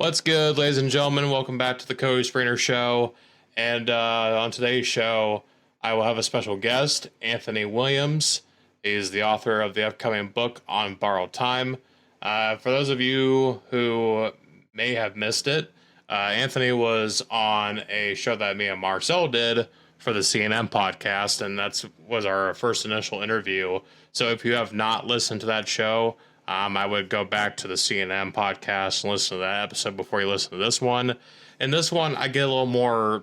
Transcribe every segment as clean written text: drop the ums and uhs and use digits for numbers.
What's good, ladies and gentlemen? Welcome back to the Cody Springer Show. And on today's show, I will have a special guest, Anthony Williams. He's the author of the upcoming book on borrowed time. For those of you who may have missed it, Anthony was on a show that me and Marcel did for the CNN podcast, and was our first initial interview. So if you have not listened to that show, I would go back to the CNN podcast and listen to that episode before you listen to this one. In this one, I get a little more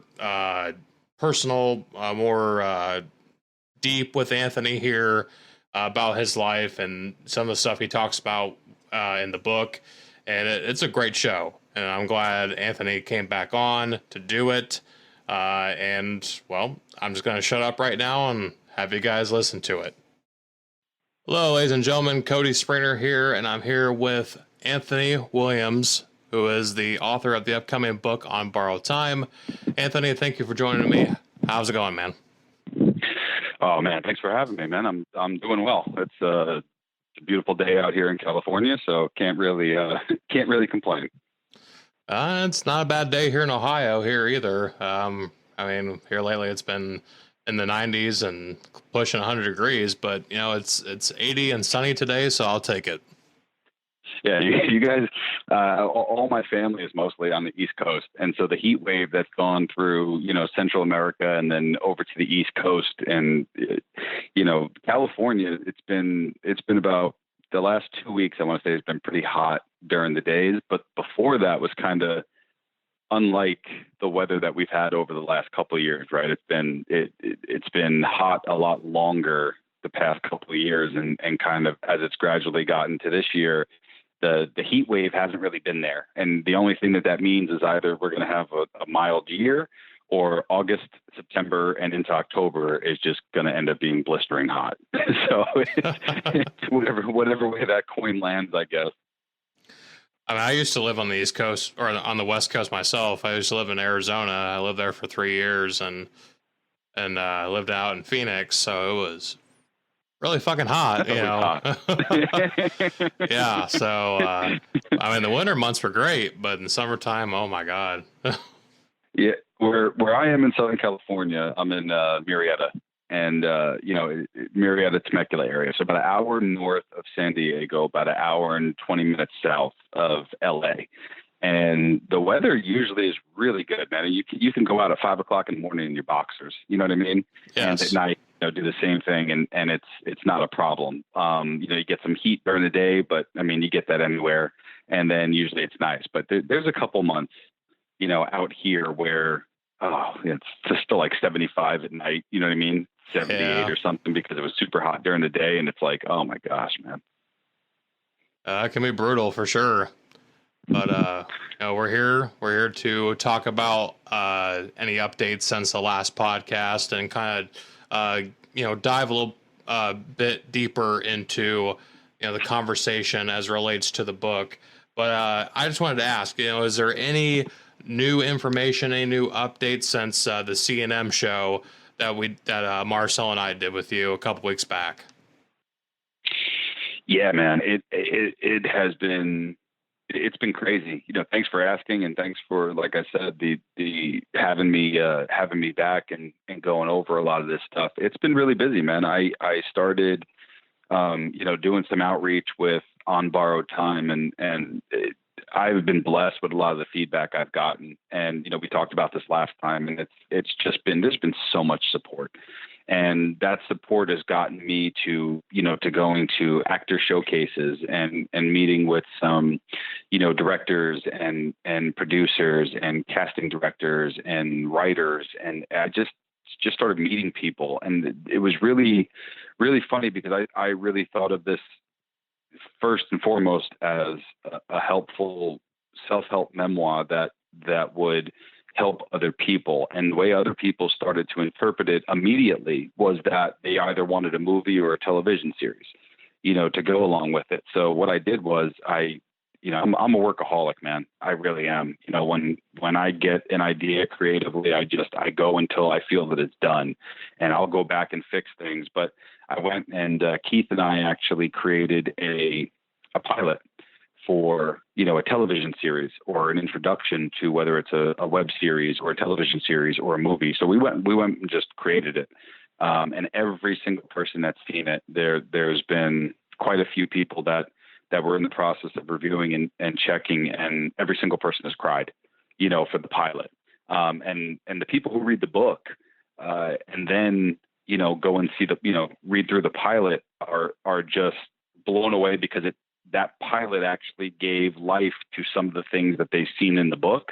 personal, more deep with Anthony here about his life and some of the stuff he talks about in the book. And it's a great show. And I'm glad Anthony came back on to do it. I'm just going to shut up right now and have you guys listen to it. Hello, ladies and gentlemen, Cody Springer here, and I'm here with Anthony Williams, who is the author of the upcoming book on borrowed time. Anthony, thank you for joining me. How's it going, man? Oh man, thanks for having me, man. I'm doing well. It's a beautiful day out here in California, so can't really complain. It's not a bad day here in Ohio here either. Here lately it's been in the 90s and pushing 100 degrees, but it's 80 and sunny today, so I'll take it. Yeah, you guys, all my family is mostly on the East Coast, and so the heat wave that's gone through, Central America and then over to the East Coast, and California, it's been about the last 2 weeks. I want to say it's been pretty hot during the days, but before that was kind of unlike the weather that we've had over the last couple of years, right? It's been hot a lot longer the past couple of years, and kind of as it's gradually gotten to this year, the heat wave hasn't really been there. And the only thing that means is either we're going to have a mild year, or August, September, and into October is just going to end up being blistering hot. So it's whatever way that coin lands, I guess. I used to live on the East Coast or on the West Coast myself. I used to live in Arizona. I lived there for 3 years and I lived out in Phoenix. So it was really fucking hot, Hot. Yeah. So, the winter months were great, but in summertime, oh my God. Yeah. Where I am in Southern California, I'm in Murrieta. And, Murrieta, Temecula area. So about an hour north of San Diego, about an hour and 20 minutes south of LA. And the weather usually is really good, man. You can go out at 5 o'clock in the morning in your boxers. You know what I mean? Yes. And at night, do the same thing. And it's not a problem. You get some heat during the day, but you get that anywhere. And then usually it's nice. But there's a couple months, out here where, it's just still like 75 at night. You know what I mean? 78 or something, because it was super hot during the day, and it's like, oh my gosh, man. It can be brutal for sure. But we're here to talk about any updates since the last podcast, and kind of dive a little bit deeper into the conversation as relates to the book. But I just wanted to ask, is there any new information, any new updates since the CNN show that Marcel and I did with you a couple weeks back? Yeah, man, it's been crazy. Thanks for asking, and thanks for, like I said, the having me back and going over a lot of this stuff. It's been really busy, man. I started doing some outreach with On Borrowed Time, and I've been blessed with a lot of the feedback I've gotten. And, we talked about this last time, and there's been so much support, and that support has gotten me to going to actor showcases and meeting with some, directors and producers and casting directors and writers. And I just started meeting people. And it was really, really funny, because I really thought of this first and foremost as a helpful self-help memoir that would help other people. And the way other people started to interpret it immediately was that they either wanted a movie or a television series, to go along with it. So what I did was I'm a workaholic, man. I really am. When I get an idea creatively, I go until I feel that it's done, and I'll go back and fix things. But I went and Keith and I actually created a pilot for, a television series or an introduction to whether it's a web series or a television series or a movie. So we went and just created it. And every single person that's seen it, there's been quite a few people that were in the process of reviewing and checking, and every single person has cried, for the pilot. And the people who read the book, and then, go and see read through the pilot are just blown away, because that pilot actually gave life to some of the things that they've seen in the book.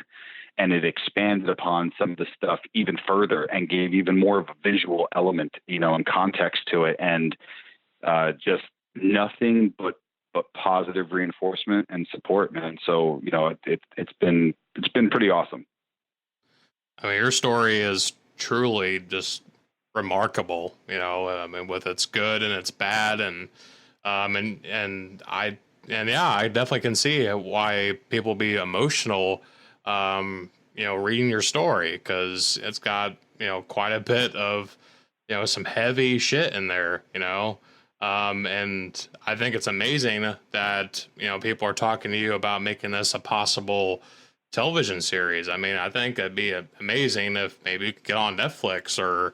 And it expanded upon some of the stuff even further and gave even more of a visual element, and context to it. And just nothing but positive reinforcement and support, man. So, it's been pretty awesome. I mean, your story is truly just remarkable, I mean, with its good and its bad, and I definitely can see why people be emotional, reading your story, because it's got, quite a bit of, some heavy shit in there, and I think it's amazing that, people are talking to you about making this a possible television series. I mean, I think it'd be amazing if maybe you could get on Netflix, or,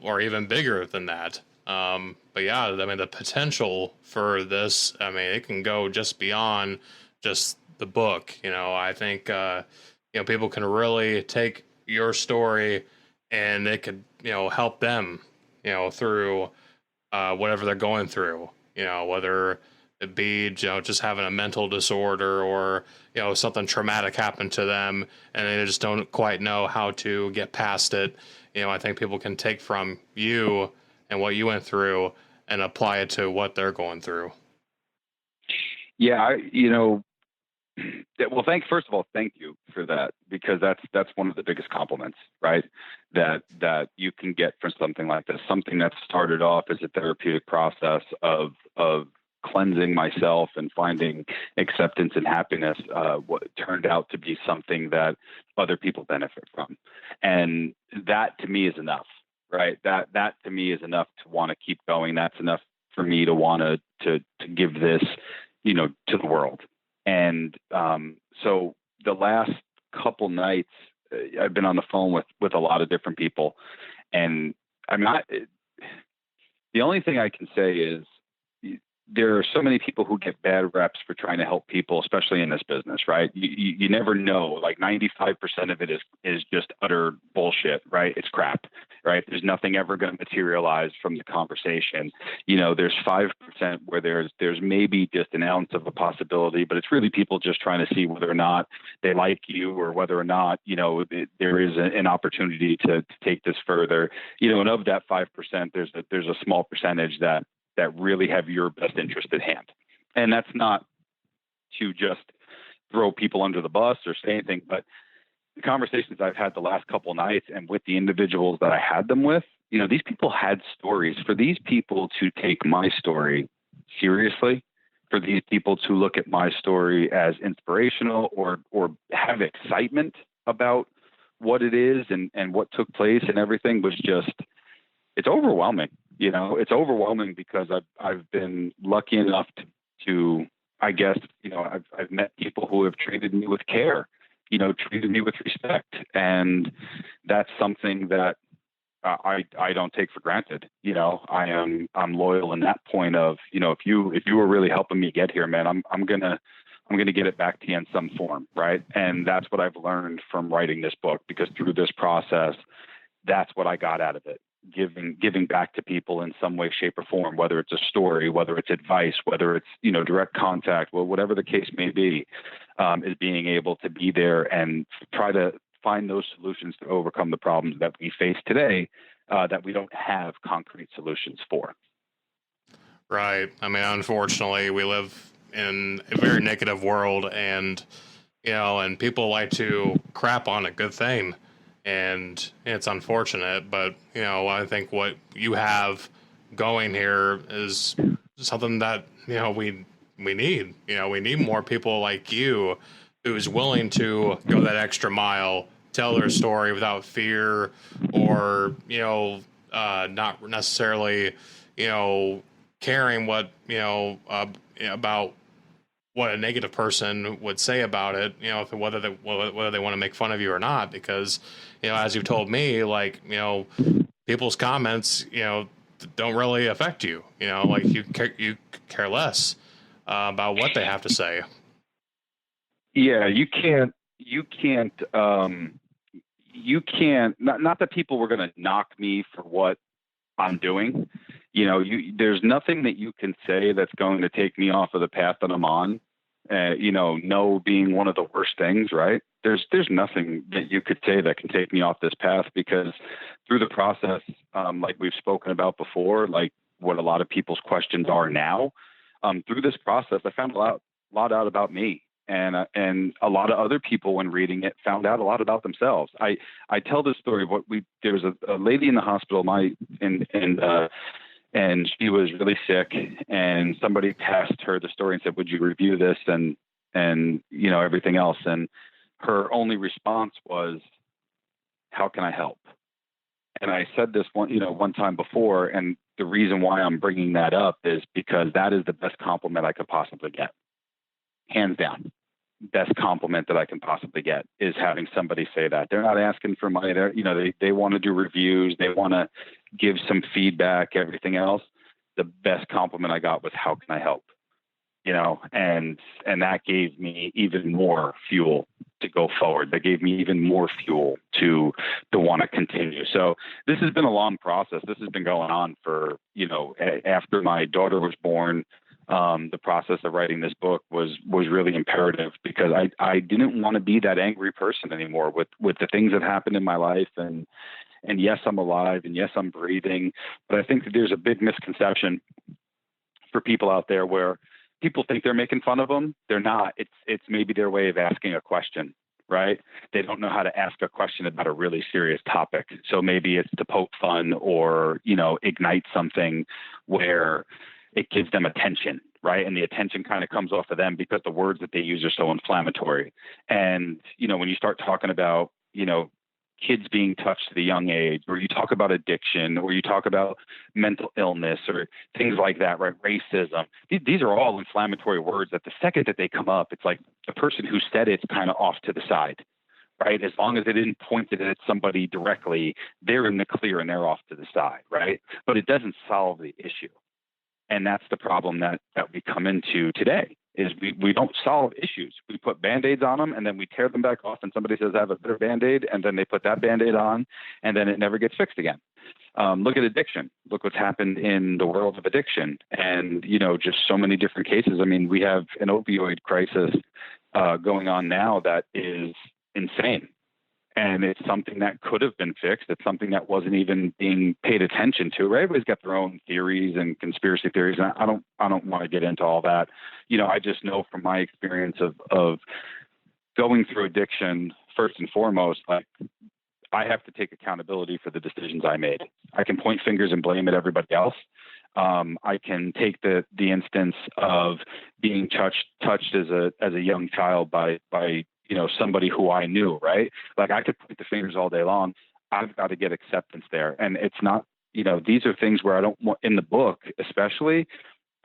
or even bigger than that. But yeah, I mean, the potential for this, I mean, it can go just beyond just the book. I think, people can really take your story, and it could, help them, through, whatever they're going through, whether it be, just having a mental disorder, or, something traumatic happened to them and they just don't quite know how to get past it. I think people can take from you and what you went through and apply it to what they're going through. Yeah. Well, first of all, thank you for that, because that's one of the biggest compliments, right? That you can get from something like this, something that started off as a therapeutic process of cleansing myself and finding acceptance and happiness, what turned out to be something that other people benefit from. And that to me is enough, right? That to me is enough to want to keep going. That's enough for me to want to give this, to the world. And so the last couple nights, I've been on the phone with a lot of different people, and I'm not. The only thing I can say is, there are so many people who get bad reps for trying to help people, especially in this business, right? You never know. Like 95% of it is just utter bullshit, right? It's crap, right? There's nothing ever going to materialize from the conversation. There's 5% where there's maybe just an ounce of a possibility, but it's really people just trying to see whether or not they like you, or whether or not, there is an opportunity to take this further. And of that 5%, there's a small percentage that really have your best interest at hand. And that's not to just throw people under the bus or say anything, but the conversations I've had the last couple of nights, and with the individuals that I had them with, these people had stories. For these people to take my story seriously, for these people to look at my story as inspirational, or have excitement about what it is and what took place and everything, was just, it's overwhelming. It's overwhelming, because I've been lucky enough to I guess, I've met people who have treated me with care, treated me with respect. And that's something that I don't take for granted. I'm loyal in that point of, if you were really helping me get here, man, I'm going to get it back to you in some form. Right. And that's what I've learned from writing this book, because through this process, that's what I got out of it. Giving back to people in some way, shape, or form, whether it's a story, whether it's advice, whether it's, direct contact, well, whatever the case may be, is being able to be there and try to find those solutions to overcome the problems that we face today, that we don't have concrete solutions for. Right. I mean, unfortunately, we live in a very negative world, and, and people like to crap on a good thing. And it's unfortunate, but, I think what you have going here is something that, we need. We need more people like you, who's willing to go that extra mile, tell their story without fear, or, not necessarily, caring what, about what a negative person would say about it, you know, if, whether they want to make fun of you or not, because, you know, as you've told me, like, you know, people's comments, you know, don't really affect you, you know, like you care less about what they have to say. Yeah, not that people were going to knock me for what I'm doing. You know, there's nothing that you can say that's going to take me off of the path that I'm on. You know, no being one of the worst things, right? There's nothing that you could say that can take me off this path, because through the process, like we've spoken about before, like what a lot of people's questions are now, through this process, I found a lot out about me. And a lot of other people, when reading it, found out a lot about themselves. I tell this story. There was a lady in the hospital, and she was really sick, and somebody passed her the story and said, "Would you review this?" And you know, everything else. And her only response was, "How can I help?" And I said this one time before, and the reason why I'm bringing that up is because that is the best compliment I could possibly get, hands down. Best compliment that I can possibly get is having somebody say that. They're not asking for money. They want to do reviews. They want to give some feedback, everything else. The best compliment I got was, "How can I help?" You know, and that gave me even more fuel to go forward. That gave me even more fuel to want to continue. So this has been a long process. This has been going on for, after my daughter was born. The process of writing this book was really imperative, because I didn't want to be that angry person anymore with the things that happened in my life. And yes, I'm alive, and yes, I'm breathing. But I think that there's a big misconception for people out there where people think they're making fun of them. They're not. It's maybe their way of asking a question, right? They don't know how to ask a question about a really serious topic. So maybe it's to poke fun or, ignite something where it gives them attention, right? And the attention kind of comes off of them because the words that they use are so inflammatory. And, when you start talking about, kids being touched at a young age, or you talk about addiction, or you talk about mental illness or things like that, right? Racism. These are all inflammatory words that the second that they come up, it's like the person who said it's kind of off to the side, right? As long as they didn't point it at somebody directly, they're in the clear and they're off to the side, right? But it doesn't solve the issue. And that's the problem that we come into today, is we don't solve issues. We put Band-Aids on them, and then we tear them back off, and somebody says, "I have a better Band-Aid," and then they put that Band-Aid on, and then it never gets fixed again. Look at addiction. Look what's happened in the world of addiction, and, just so many different cases. I mean, we have an opioid crisis going on now that is insane. And it's something that could have been fixed. It's something that wasn't even being paid attention to. Right? Everybody's got their own theories and conspiracy theories, and I don't want to get into all that. I just know from my experience of going through addiction, first and foremost, like, I have to take accountability for the decisions I made. I can point fingers and blame at everybody else. I can take the instance of being touched as a young child by somebody who I knew, right? Like, I could point the fingers all day long. I've got to get acceptance there. And it's not, these are things where I don't want, in the book, especially,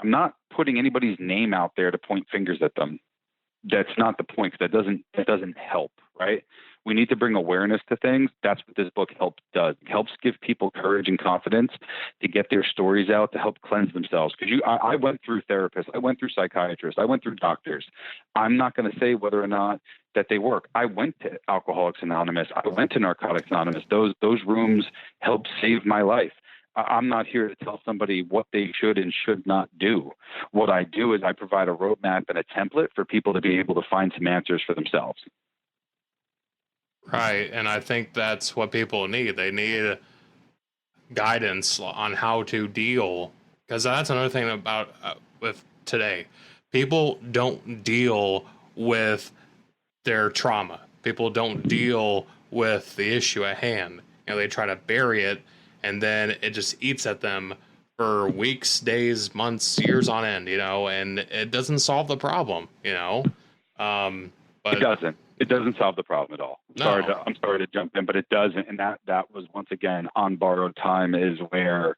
I'm not putting anybody's name out there to point fingers at them. That's not the point, because that doesn't help, right? We need to bring awareness to things. That's what this book does. It helps give people courage and confidence to get their stories out, to help cleanse themselves. Because I went through therapists, I went through psychiatrists, I went through doctors. I'm not going to say whether or not that they work. I went to Alcoholics Anonymous. I went to Narcotics Anonymous. Those rooms helped save my life. I'm not here to tell somebody what they should and should not do. What I do is I provide a roadmap and a template for people to be able to find some answers for themselves. Right. And I think that's what people need. They need guidance on how to deal, because that's another thing about with today. People don't deal with their trauma. People don't deal with the issue at hand. They try to bury it, and then it just eats at them for weeks, days, months, years on end, and it doesn't solve the problem, but it doesn't. It doesn't solve the problem at all. I'm sorry to jump in, but it doesn't. And that was, once again, on borrowed time, is where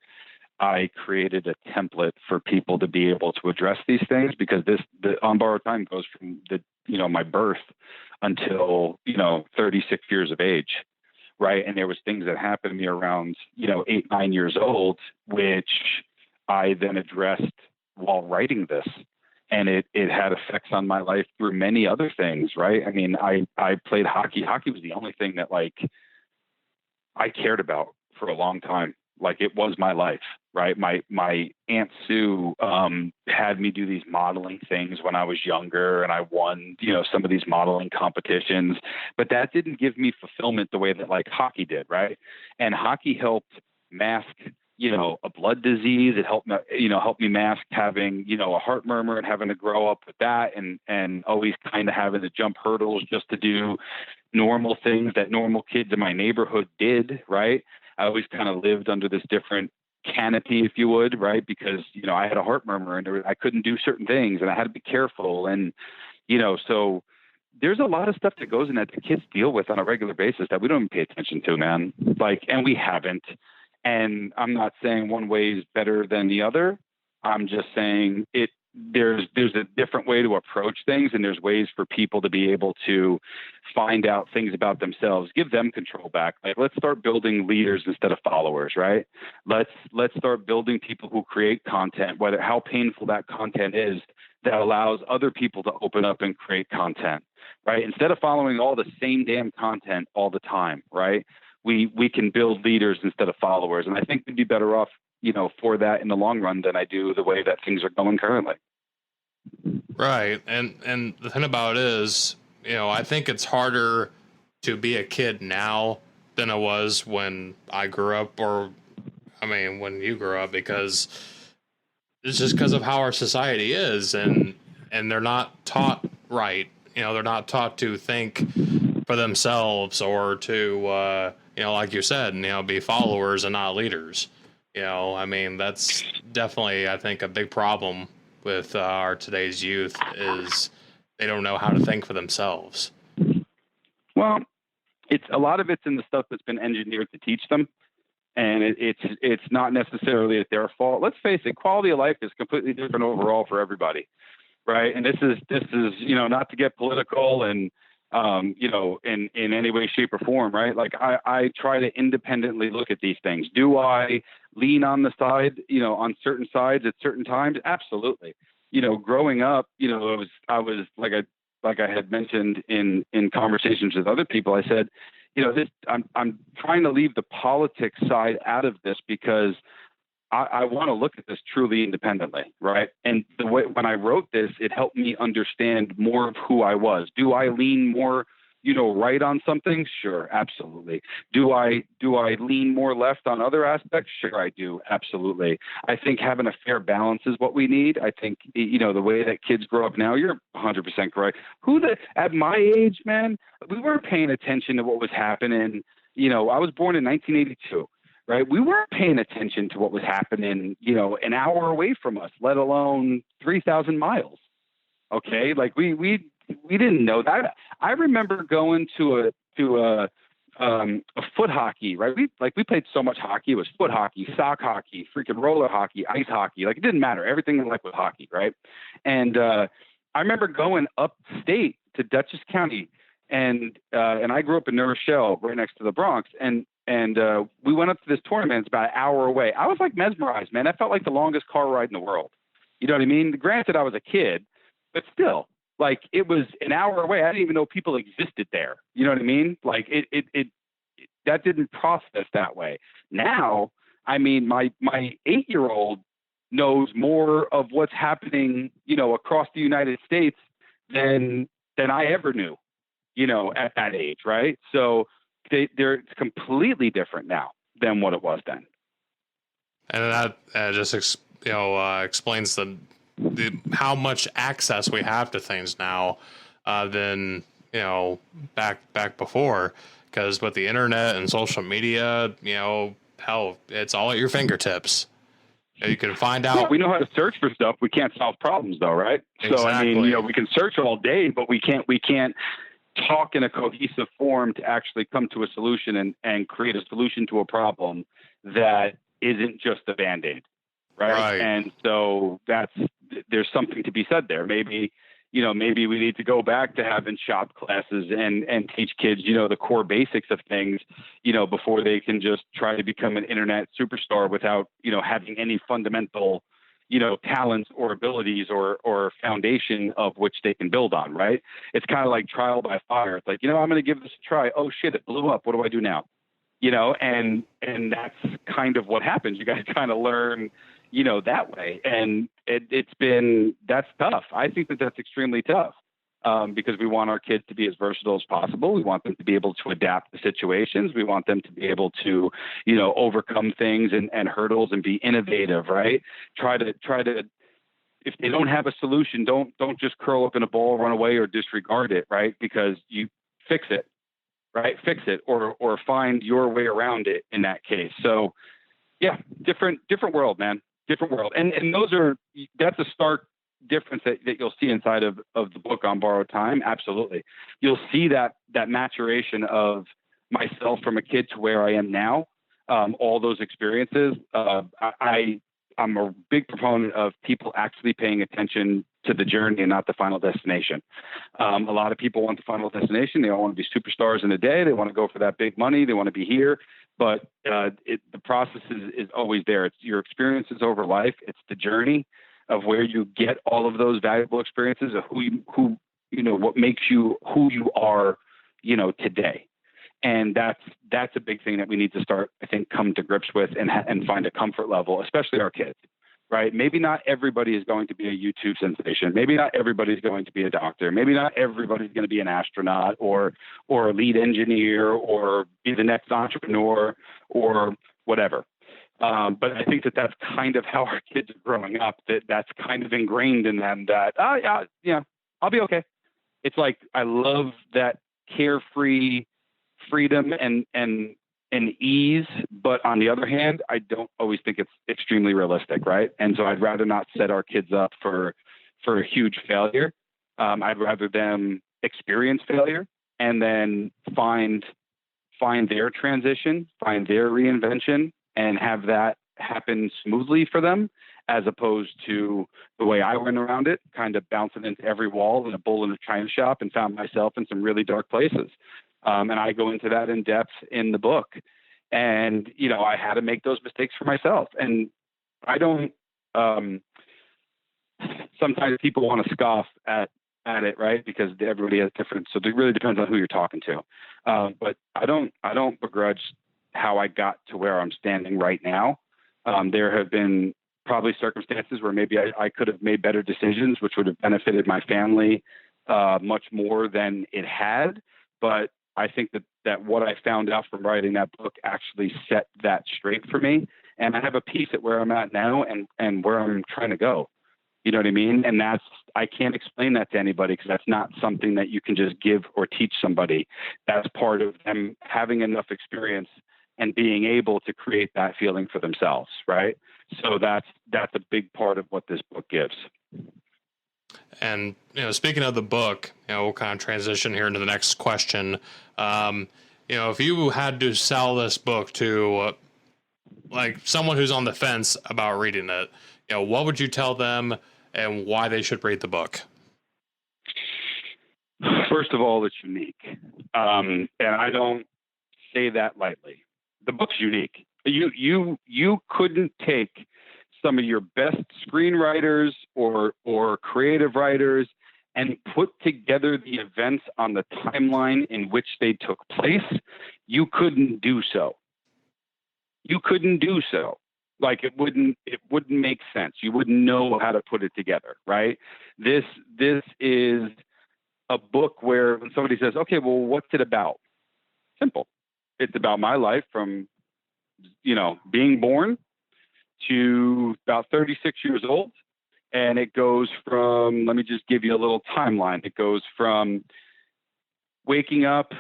I created a template for people to be able to address these things, because the on borrowed time goes from my birth until 36 years of age, right? And there was things that happened to me around 8, 9 years old, which I then addressed while writing this. And it had effects on my life through many other things, right? I mean, I played hockey. Hockey was the only thing that I cared about for a long time. Like, it was my life, right? My Aunt Sue had me do these modeling things when I was younger, and I won, some of these modeling competitions, but that didn't give me fulfillment the way that hockey did, right? And hockey helped mask, a blood disease. It helped me mask having, a heart murmur and having to grow up with that, and always kind of having to jump hurdles just to do normal things that normal kids in my neighborhood did, right? I always kind of lived under this different canopy, if you would, right? Because, I had a heart murmur and I couldn't do certain things and I had to be careful. And, so there's a lot of stuff that goes in that the kids deal with on a regular basis that we don't even pay attention to, man. And we haven't. And I'm not saying one way is better than the other. I'm just saying there's a different way to approach things, and there's ways for people to be able to find out things about themselves, give them control back. Let's start building leaders instead of followers, right? Let's start building people who create content, whether how painful that content is, that allows other people to open up and create content, right? Instead of following all the same damn content all the time, right? We can build leaders instead of followers. And I think we'd be better off, for that in the long run than I do the way that things are going currently. Right. And the thing about it is, I think it's harder to be a kid now than it was when I grew up, when you grew up, because it's just because of how our society is, and they're not taught right. They're not taught to think for themselves, or to, like you said, be followers and not leaders. That's definitely, I think, a big problem with our today's youth, is they don't know how to think for themselves. Well, it's a lot of it's in the stuff that's been engineered to teach them, and it's not necessarily at their fault. Let's face it, quality of life is completely different overall for everybody, right? And this is not to get political and in any way, shape, or form, right? I try to independently look at these things. Do I lean on the side, on certain sides at certain times? Absolutely. Growing up, I was like I had mentioned in conversations with other people, I said, I'm trying to leave the politics side out of this, because I want to look at this truly independently, right? And the way when I wrote this, it helped me understand more of who I was. Do I lean more, right on something? Sure, absolutely. Do I lean more left on other aspects? Sure, I do, absolutely. I think having a fair balance is what we need. I think the way that kids grow up now, you're 100% correct. At my age, man, we weren't paying attention to what was happening. I was born in 1982. Right. We weren't paying attention to what was happening, an hour away from us, let alone 3,000 miles. OK, we didn't know that. I remember going to a foot hockey. Right. We played so much hockey. It was foot hockey, sock hockey, freaking roller hockey, ice hockey. It didn't matter. Everything in life was hockey. Right. And I remember going upstate to Dutchess County, and I grew up in New Rochelle, right next to the Bronx. And we went up to this tournament. It's about an hour away. I was mesmerized, man. That felt like the longest car ride in the world. You know what I mean? Granted, I was a kid, but still, it was an hour away. I didn't even know people existed there. You know what I mean? That didn't process that way. Now, my 8-year-old knows more of what's happening, across the United States than I ever knew, at that age, right? So they're completely different now than what it was then. And that just explains the how much access we have to things now than back before, because with the internet and social media, hell, it's all at your fingertips. You can find out. Well, we know how to search for stuff. We can't solve problems, though, right? Exactly. So we can search all day, but we can't talk in a cohesive form to actually come to a solution and create a solution to a problem that isn't just a Band-Aid. right? Right. And so there's something to be said there. Maybe, maybe we need to go back to having shop classes and teach kids, the core basics of things, before they can just try to become an internet superstar without, having any fundamental, talents or abilities or foundation of which they can build on, right? It's kind of like trial by fire. It's like, I'm going to give this a try. Oh shit, it blew up. What do I do now? And that's kind of what happens. You got to kind of learn, that way. And that's tough. I think that's extremely tough, because we want our kids to be as versatile as possible. We want them to be able to adapt to situations. We want them to be able to, overcome things and hurdles and be innovative, right? Try to, if they don't have a solution, don't just curl up in a ball, run away, or disregard it, right? Because you fix it. Right. Fix it or find your way around it in that case. So yeah, different world, man. Different world. And that's a stark difference that you'll see inside of the book On Borrowed Time. Absolutely. You'll see that maturation of myself from a kid to where I am now. All those experiences. I'm a big proponent of people actually paying attention to the journey and not the final destination. A lot of people want the final destination. They all want to be superstars in a day. They want to go for that big money. They want to be here, but the process is always there. It's your experiences over life. It's the journey of where you get all of those valuable experiences of who what makes you who you are, today. And that's a big thing that we need to start, I think, come to grips with and find a comfort level, especially our kids, right? Maybe not everybody is going to be a YouTube sensation. Maybe not everybody's going to be a doctor. Maybe not everybody's going to be an astronaut or a lead engineer or be the next entrepreneur or whatever. But I think that's kind of how our kids are growing up, that's kind of ingrained in them that, I'll be okay. It's like, I love that carefree freedom and ease, but on the other hand, I don't always think it's extremely realistic, right? And so I'd rather not set our kids up for a huge failure. I'd rather them experience failure and then find their transition, find their reinvention, and have that happen smoothly for them, as opposed to the way I went around it, kind of bouncing into every wall and a bull in a china shop, and found myself in some really dark places. And I go into that in depth in the book. And, I had to make those mistakes for myself. And I don't, sometimes people want to scoff at it, right? Because everybody has different, so it really depends on who you're talking to. But I don't begrudge how I got to where I'm standing right now. There have been probably circumstances where maybe I could have made better decisions, which would have benefited my family much more than it had. But I think that what I found out from writing that book actually set that straight for me. And I have a peace at where I'm at now and where I'm trying to go. You know what I mean? And I can't explain that to anybody, because that's not something that you can just give or teach somebody. That's part of them having enough experience and being able to create that feeling for themselves. Right. So that's a big part of what this book gives. And, speaking of the book, we'll kind of transition here into the next question. If you had to sell this book to like someone who's on the fence about reading it, what would you tell them and why they should read the book? First of all, it's unique. And I don't say that lightly. The book's unique. You couldn't take some of your best screenwriters or creative writers and put together the events on the timeline in which they took place. You couldn't do so. Like it wouldn't make sense. You wouldn't know how to put it together, right? This is a book where when somebody says, okay, well, what's it about? Simple. It's about my life from, being born to about 36 years old. And it goes from, let me just give you a little timeline. It goes from waking up,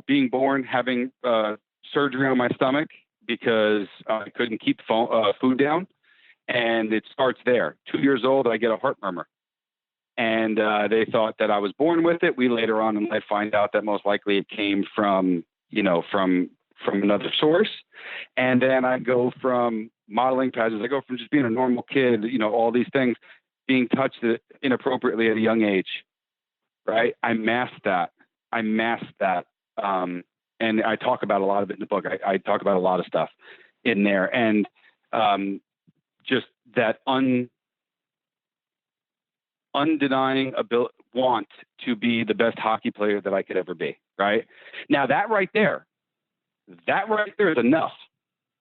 being born, having surgery on my stomach because I couldn't keep food down. And it starts there. 2 years old, I get a heart murmur. And they thought that I was born with it. We later on in life find out that most likely it came from another source. And then I go from modeling pageants. I go from just being a normal kid, all these things, being touched inappropriately at a young age, right? I masked that. And I talk about a lot of it in the book. I talk about a lot of stuff in there. And just that undenying want to be the best hockey player that I could ever be, right? Now, that right there is enough,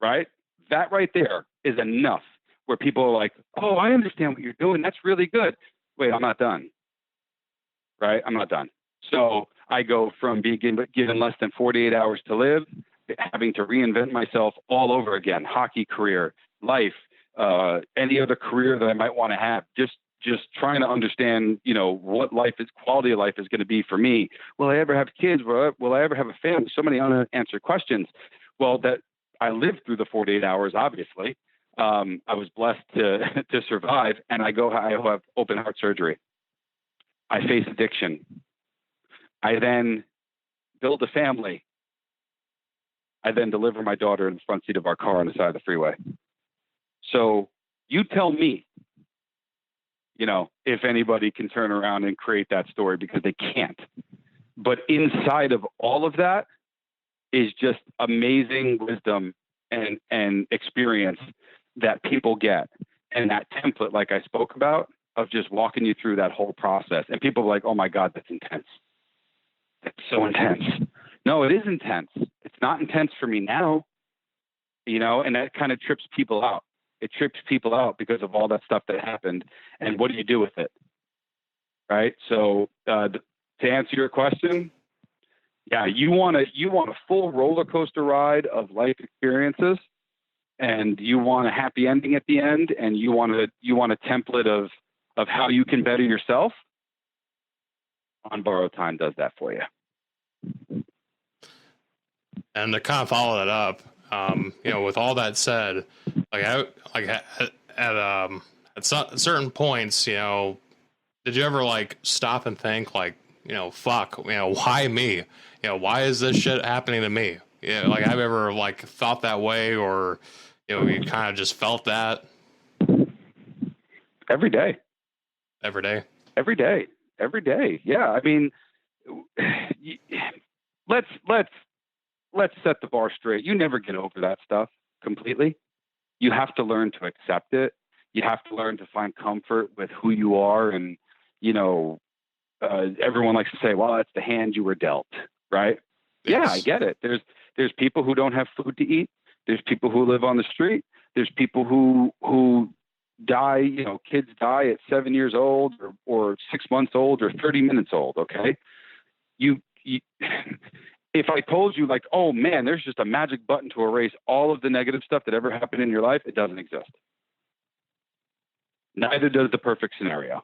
right? That right there is enough where people are like, oh, I understand what you're doing. That's really good. Wait, I'm not done, right? I'm not done. So I go from being given less than 48 hours to live, having to reinvent myself all over again, hockey career, life, any other career that I might want to have, just trying to understand, what quality of life is going to be for me. Will I ever have kids? Will I ever have a family? So many unanswered questions. Well, that I lived through the 48 hours, obviously. I was blessed to survive, and I have open heart surgery. I face addiction. I then build a family. I then deliver my daughter in the front seat of our car on the side of the freeway. So you tell me, if anybody can turn around and create that story, because they can't. But inside of all of that is just amazing wisdom and experience that people get. And that template, like I spoke about, of just walking you through that whole process. And people are like, oh my God, that's intense. That's so intense. No, it is intense. It's not intense for me now, and that kind of trips people out. It trips people out because of all that stuff that happened. And what do you do with it? Right. So to answer your question, yeah, you want a full roller coaster ride of life experiences, and you want a happy ending at the end, and you want a template of how you can better yourself. On Borrowed Time does that for you. And to kind of follow that up, with all that said, at certain points, did you ever stop and think fuck, why me? Why is this shit happening to me? Have you ever thought that way, or you kind of just felt that every day? Yeah. I mean, let's set the bar straight. You never get over that stuff completely. You have to learn to accept it. You have to learn to find comfort with who you are. And, everyone likes to say, well, that's the hand you were dealt, right? Yes. Yeah, I get it. There's people who don't have food to eat. There's people who live on the street. There's people who die, kids die at 7 years old or 6 months old or 30 minutes old. Okay. You if I told you oh man, there's just a magic button to erase all of the negative stuff that ever happened in your life, it doesn't exist. Neither does the perfect scenario.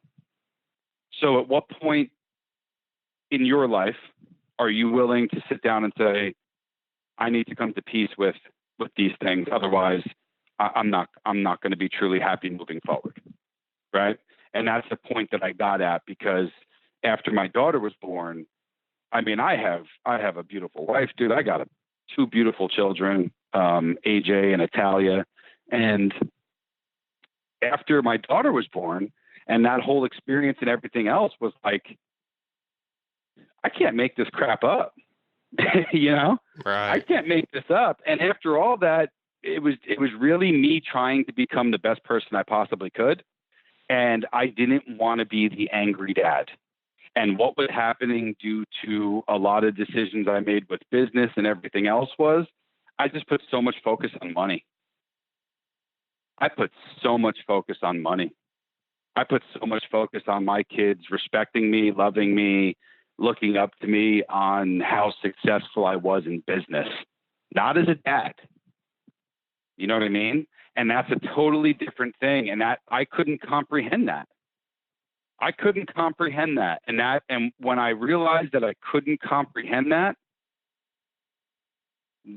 So at what point in your life are you willing to sit down and say, I need to come to peace with these things? Otherwise, I'm not going to be truly happy moving forward. Right. And that's the point that I got at, because after my daughter was born, I mean, I have a beautiful wife, dude. I got two beautiful children, AJ and Italia. And after my daughter was born, and that whole experience and everything else was I can't make this crap up. Right. I can't make this up. And after all that, it was really me trying to become the best person I possibly could. And I didn't want to be the angry dad. And what was happening due to a lot of decisions I made with business and everything else was I just put so much focus on money. I put so much focus on money. I put so much focus on my kids respecting me, loving me, looking up to me on how successful I was in business, not as a dad. You know what I mean? And that's a totally different thing. And that I couldn't comprehend that. And when I realized that I couldn't comprehend that,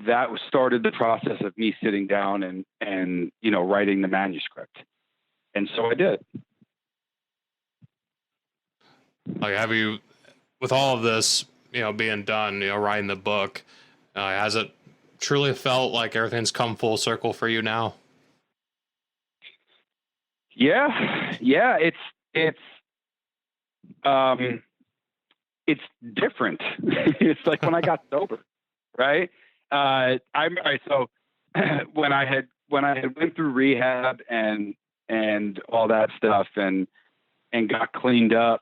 that started the process of me sitting down and writing the manuscript. And so I did. Have you, with all of this, being done, writing the book, has it truly felt like everything's come full circle for you now? Yeah. Um, it's different. It's like when I got sober, right? So when I had went through rehab and all that stuff and got cleaned up.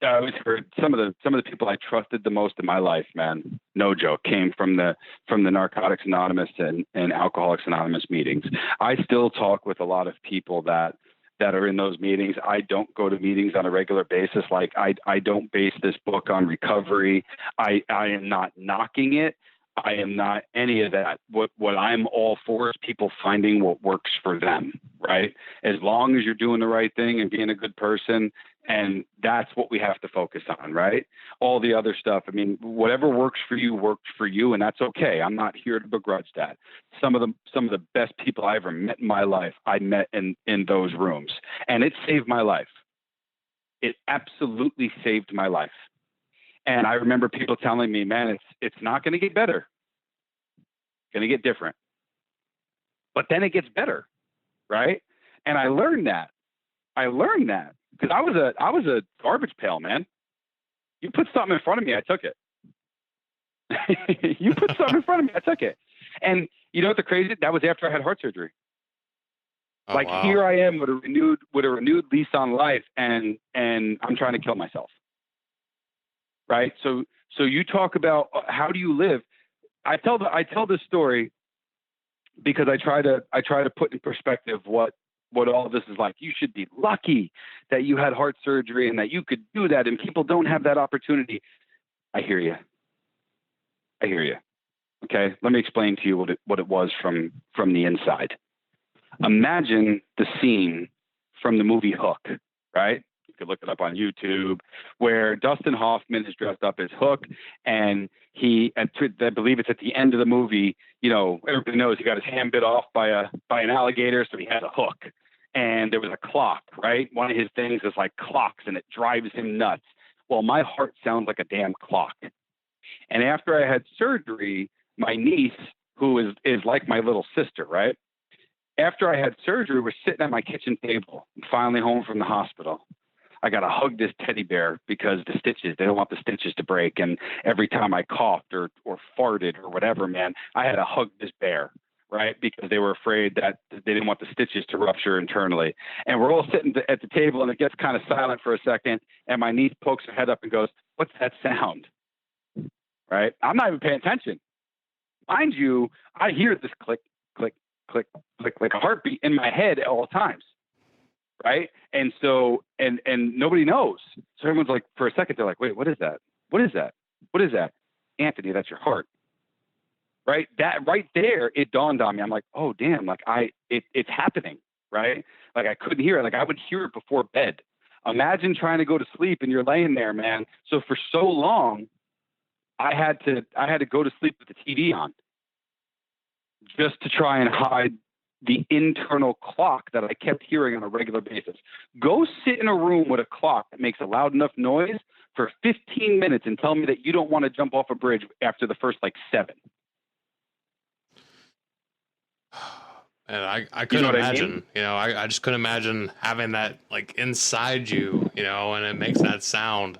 I was heard some of the people I trusted the most in my life, man. No joke, came from the Narcotics Anonymous and Alcoholics Anonymous meetings. I still talk with a lot of people that are in those meetings. I don't go to meetings on a regular basis. Like I don't base this book on recovery. I am not knocking it. I am not any of that. What I'm all for is people finding what works for them, right? As long as you're doing the right thing and being a good person, and that's what we have to focus on, right? All the other stuff, I mean, whatever works for you, and that's okay. I'm not here to begrudge that. Some of the best people I ever met in my life, I met in those rooms, and it saved my life. It absolutely saved my life. And I remember people telling me, man, it's not going to get better. It's going to get different. But then it gets better, right? And I learned that because I was a garbage pail, man. You put something in front of me, I took it. You put something in front of me, I took it. And you know what the crazy? That was after I had heart surgery. Oh, like wow. Here I am with a renewed lease on life, and I'm trying to kill myself. Right. So you talk about how do you live? I tell this story because I try to put in perspective what all of this is like. You should be lucky that you had heart surgery and that you could do that, and people don't have that opportunity. I hear you. Okay. Let me explain to you what it was from the inside. Imagine the scene from the movie Hook, right? You could look it up on YouTube, where Dustin Hoffman is dressed up as Hook, and I believe it's at the end of the movie. You know, everybody knows he got his hand bit off by an alligator, so he had a hook, and there was a clock, right? One of his things is like clocks, and it drives him nuts. Well, my heart sounds like a damn clock. And after I had surgery, my niece, who is like my little sister, right? After I had surgery, we're sitting at my kitchen table. I'm finally home from the hospital. I got to hug this teddy bear because they don't want the stitches to break. And every time I coughed or farted or whatever, man, I had to hug this bear, right? Because they were afraid that they didn't want the stitches to rupture internally. And we're all sitting at the table, and it gets kind of silent for a second. And my niece pokes her head up and goes, "What's that sound?" Right? I'm not even paying attention. Mind you, I hear this click, click, click, click, like a heartbeat in my head at all times. Right. And so, and nobody knows. So everyone's like, for a second, they're like, "Wait, what is that? What is that? What is that?" "Anthony, that's your heart." Right. That right there, it dawned on me. I'm like, oh, damn, like it's happening. Right. Like I couldn't hear it. Like I would hear it before bed. Imagine trying to go to sleep and you're laying there, man. So for so long, I had to go to sleep with the TV on just to try and hide the internal clock that I kept hearing on a regular basis. Go sit in a room with a clock that makes a loud enough noise for 15 minutes and tell me that you don't want to jump off a bridge after the first 7. And I couldn't imagine, I mean? you know, I just couldn't imagine having that like inside you, you know, and it makes that sound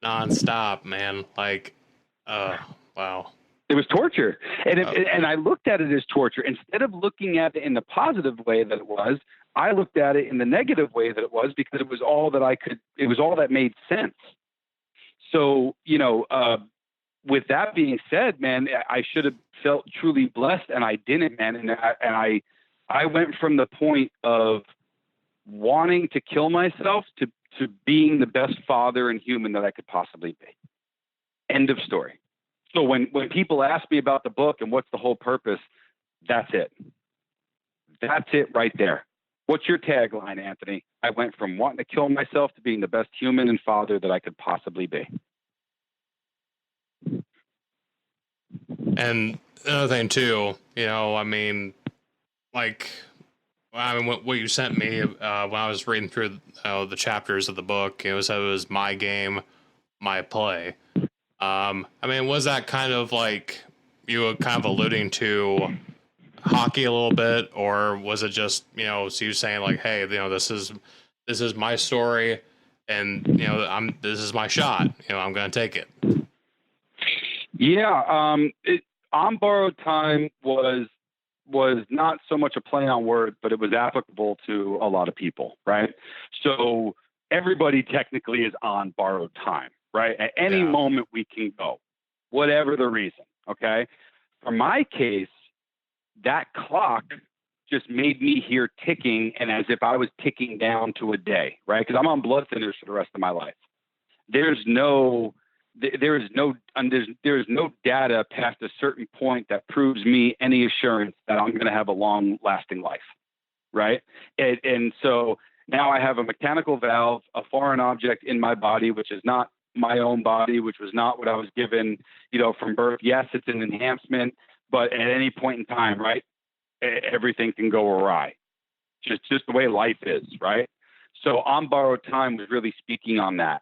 nonstop, man. Like, wow. It was torture. And I looked at it as torture. Instead of looking at it in the positive way that it was, I looked at it in the negative way that it was, because it was all that made sense. So, with that being said, man, I should have felt truly blessed, and I didn't, man. And I went from the point of wanting to kill myself to being the best father and human that I could possibly be. End of story. So when people ask me about the book and what's the whole purpose, that's it. That's it right there. What's your tagline, Anthony? I went from wanting to kill myself to being the best human and father that I could possibly be. And another thing too, you know, I mean, what you sent me when I was reading through the chapters of the book, it was my game, my play. I mean, was that kind of like you were kind of alluding to hockey a little bit, or was it just, so you saying like, hey, this is my story, and this is my shot. I'm gonna take it. Yeah, on borrowed time was not so much a play on words, but it was applicable to a lot of people, right? So everybody technically is on borrowed time, right? At any moment we can go, whatever the reason. Okay. For my case, that clock just made me hear ticking, and as if I was ticking down to a day, right? Because I'm on blood thinners for the rest of my life. There's no data past a certain point that proves me any assurance that I'm going to have a long lasting life. Right. And so now I have a mechanical valve, a foreign object in my body, which is not my own body, which was not what I was given, from birth. Yes, it's an enhancement, but at any point in time, right, everything can go awry. Just the way life is. Right. So on borrowed time was really speaking on that.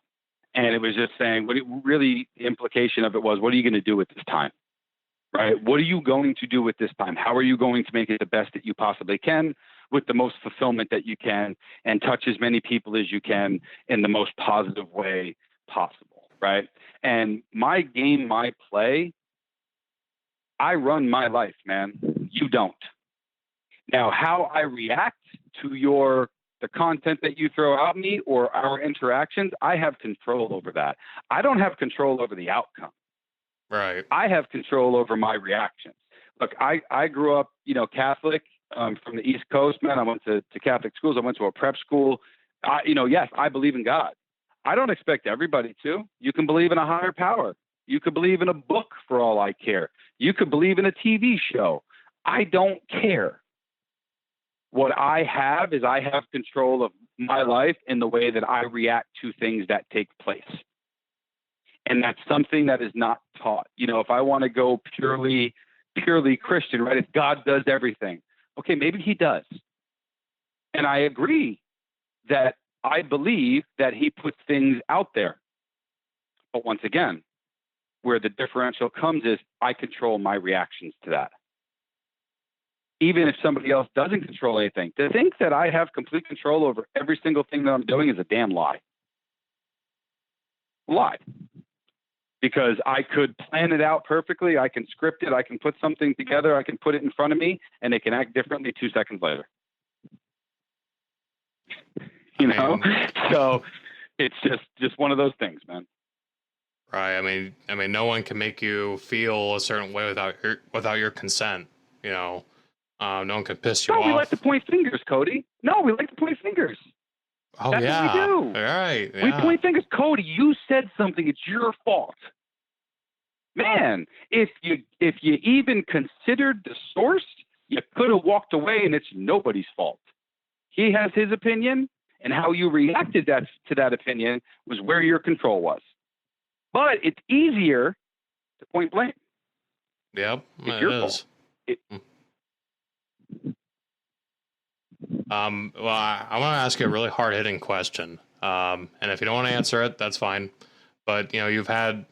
And it was just saying, the implication of it was, what are you going to do with this time? Right? What are you going to do with this time? How are you going to make it the best that you possibly can with the most fulfillment that you can and touch as many people as you can in the most positive way possible? Right? And my game, my play, I run my life, man. You don't. Now, how I react to the content that you throw at me or our interactions, I have control over that. I don't have control over the outcome. Right. I have control over my reactions. Look, I grew up, Catholic, from the East Coast, man. I went to Catholic schools. I went to a prep school. Yes, I believe in God. I don't expect everybody to. You can believe in a higher power. You could believe in a book for all I care. You could believe in a TV show. I don't care. What I have is I have control of my life in the way that I react to things that take place. And that's something that is not taught. If I want to go purely Christian, right? If God does everything, okay, maybe he does. And I agree that I believe that he puts things out there. But once again, where the differential comes is I control my reactions to that. Even if somebody else doesn't control anything, to think that I have complete control over every single thing that I'm doing is a damn lie. Lie. Because I could plan it out perfectly. I can script it. I can put something together. I can put it in front of me, and it can act differently 2 seconds later. So it's just one of those things, man. Right. I mean, no one can make you feel a certain way without your consent. No one can piss you off. No, we like to point fingers, Cody. No, we like to point fingers. Oh, That's yeah. what we do. All right. Yeah. We point fingers. Cody, you said something. It's your fault. Man, if you even considered the source, you could have walked away, and it's nobody's fault. He has his opinion, and how you reacted to that opinion was where your control was. But it's easier to point blame. Yep, it's your fault. Well, I want to ask you a really hard-hitting question. And if you don't want to answer it, that's fine. But, you've had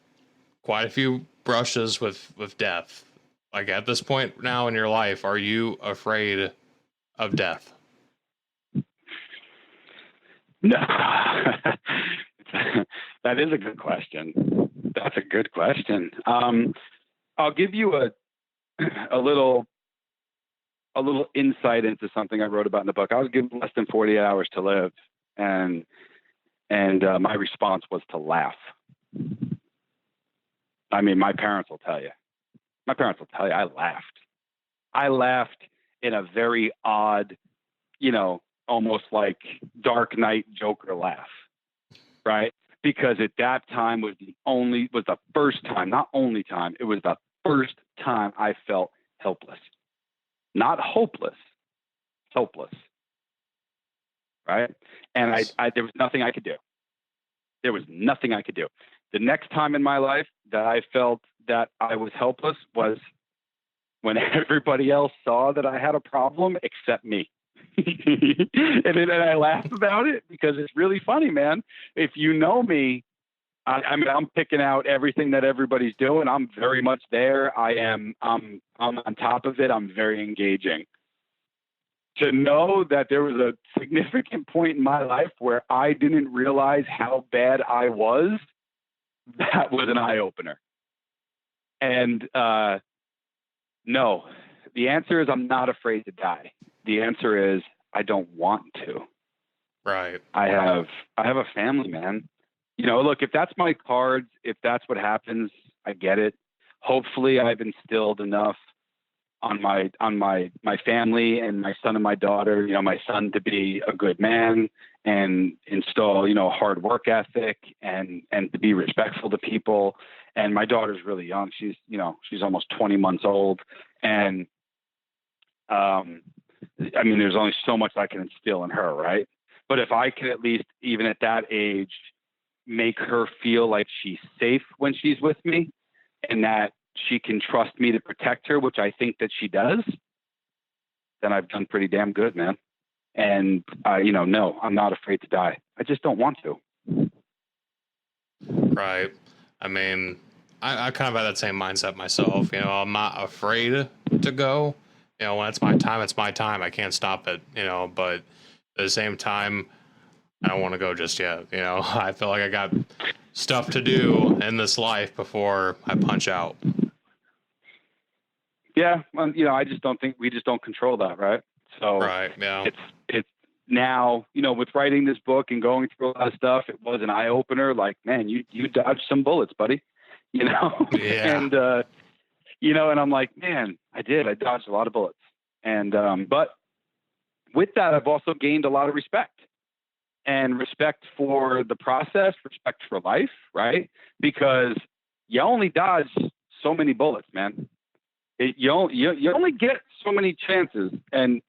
quite a few brushes with death. Like, at this point now in your life, are you afraid of death? No. That is a good question. That's a good question. I'll give you a little insight into something I wrote about in the book. I was given less than 48 hours to live, and my response was to laugh. I mean, my parents will tell you. I laughed. I laughed in a very odd, almost like Dark Knight Joker laugh, right? Because at that time was the first time, not only time, it was the first time I felt helpless. Not hopeless, helpless. Right? And I there was nothing I could do. There was nothing I could do. The next time in my life that I felt that I was helpless was when everybody else saw that I had a problem except me. and I laughed about it because it's really funny, man. If you know me, I mean, I'm picking out everything that everybody's doing. I'm very much there. I'm on top of it. I'm very engaging. To know that there was a significant point in my life where I didn't realize how bad I was, that was an eye opener. And no, the answer is I'm not afraid to die. The answer is I don't want to. Right. I have a family, man. You know, look, if that's my cards, if that's what happens, I get it. Hopefully I've instilled enough on my family and my son and my daughter, you know, my son to be a good man and install, you know, hard work ethic and to be respectful to people. And my daughter's really young. She's almost 20 months old. And, I mean, there's only so much I can instill in her. Right. But if I can at least, even at that age, make her feel like she's safe when she's with me and that she can trust me to protect her, which I think that she does, then I've done pretty damn good, man. And, no, I'm not afraid to die. I just don't want to. Right. I mean, I kind of have that same mindset myself. You know, I'm not afraid to go. You know, when it's my time, it's my time. I can't stop it, you know, but at the same time, I don't want to go just yet. You know, I feel like I got stuff to do in this life before I punch out. Yeah. I just don't think we just don't control that. Right. So right. Yeah. It's now, with writing this book and going through a lot of stuff, it was an eye opener. Like, man, you dodged some bullets, buddy, Yeah. and, and I'm like, man, I dodged a lot of bullets. And, but with that, I've also gained a lot of respect. And respect for the process, respect for life, right? Because you only dodge so many bullets, man. You only get so many chances, and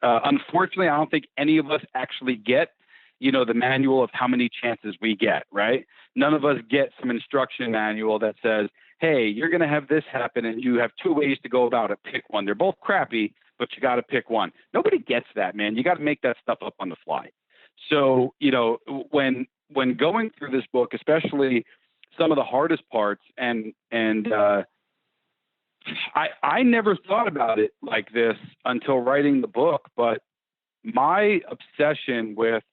unfortunately, I don't think any of us actually get, the manual of how many chances we get, right? None of us get some instruction manual that says, hey, you're going to have this happen, and you have 2 ways to go about it. Pick one. They're both crappy, but you got to pick one. Nobody gets that, man. You got to make that stuff up on the fly. So, when going through this book, especially some of the hardest parts, and I never thought about it like this until writing the book, but my obsession with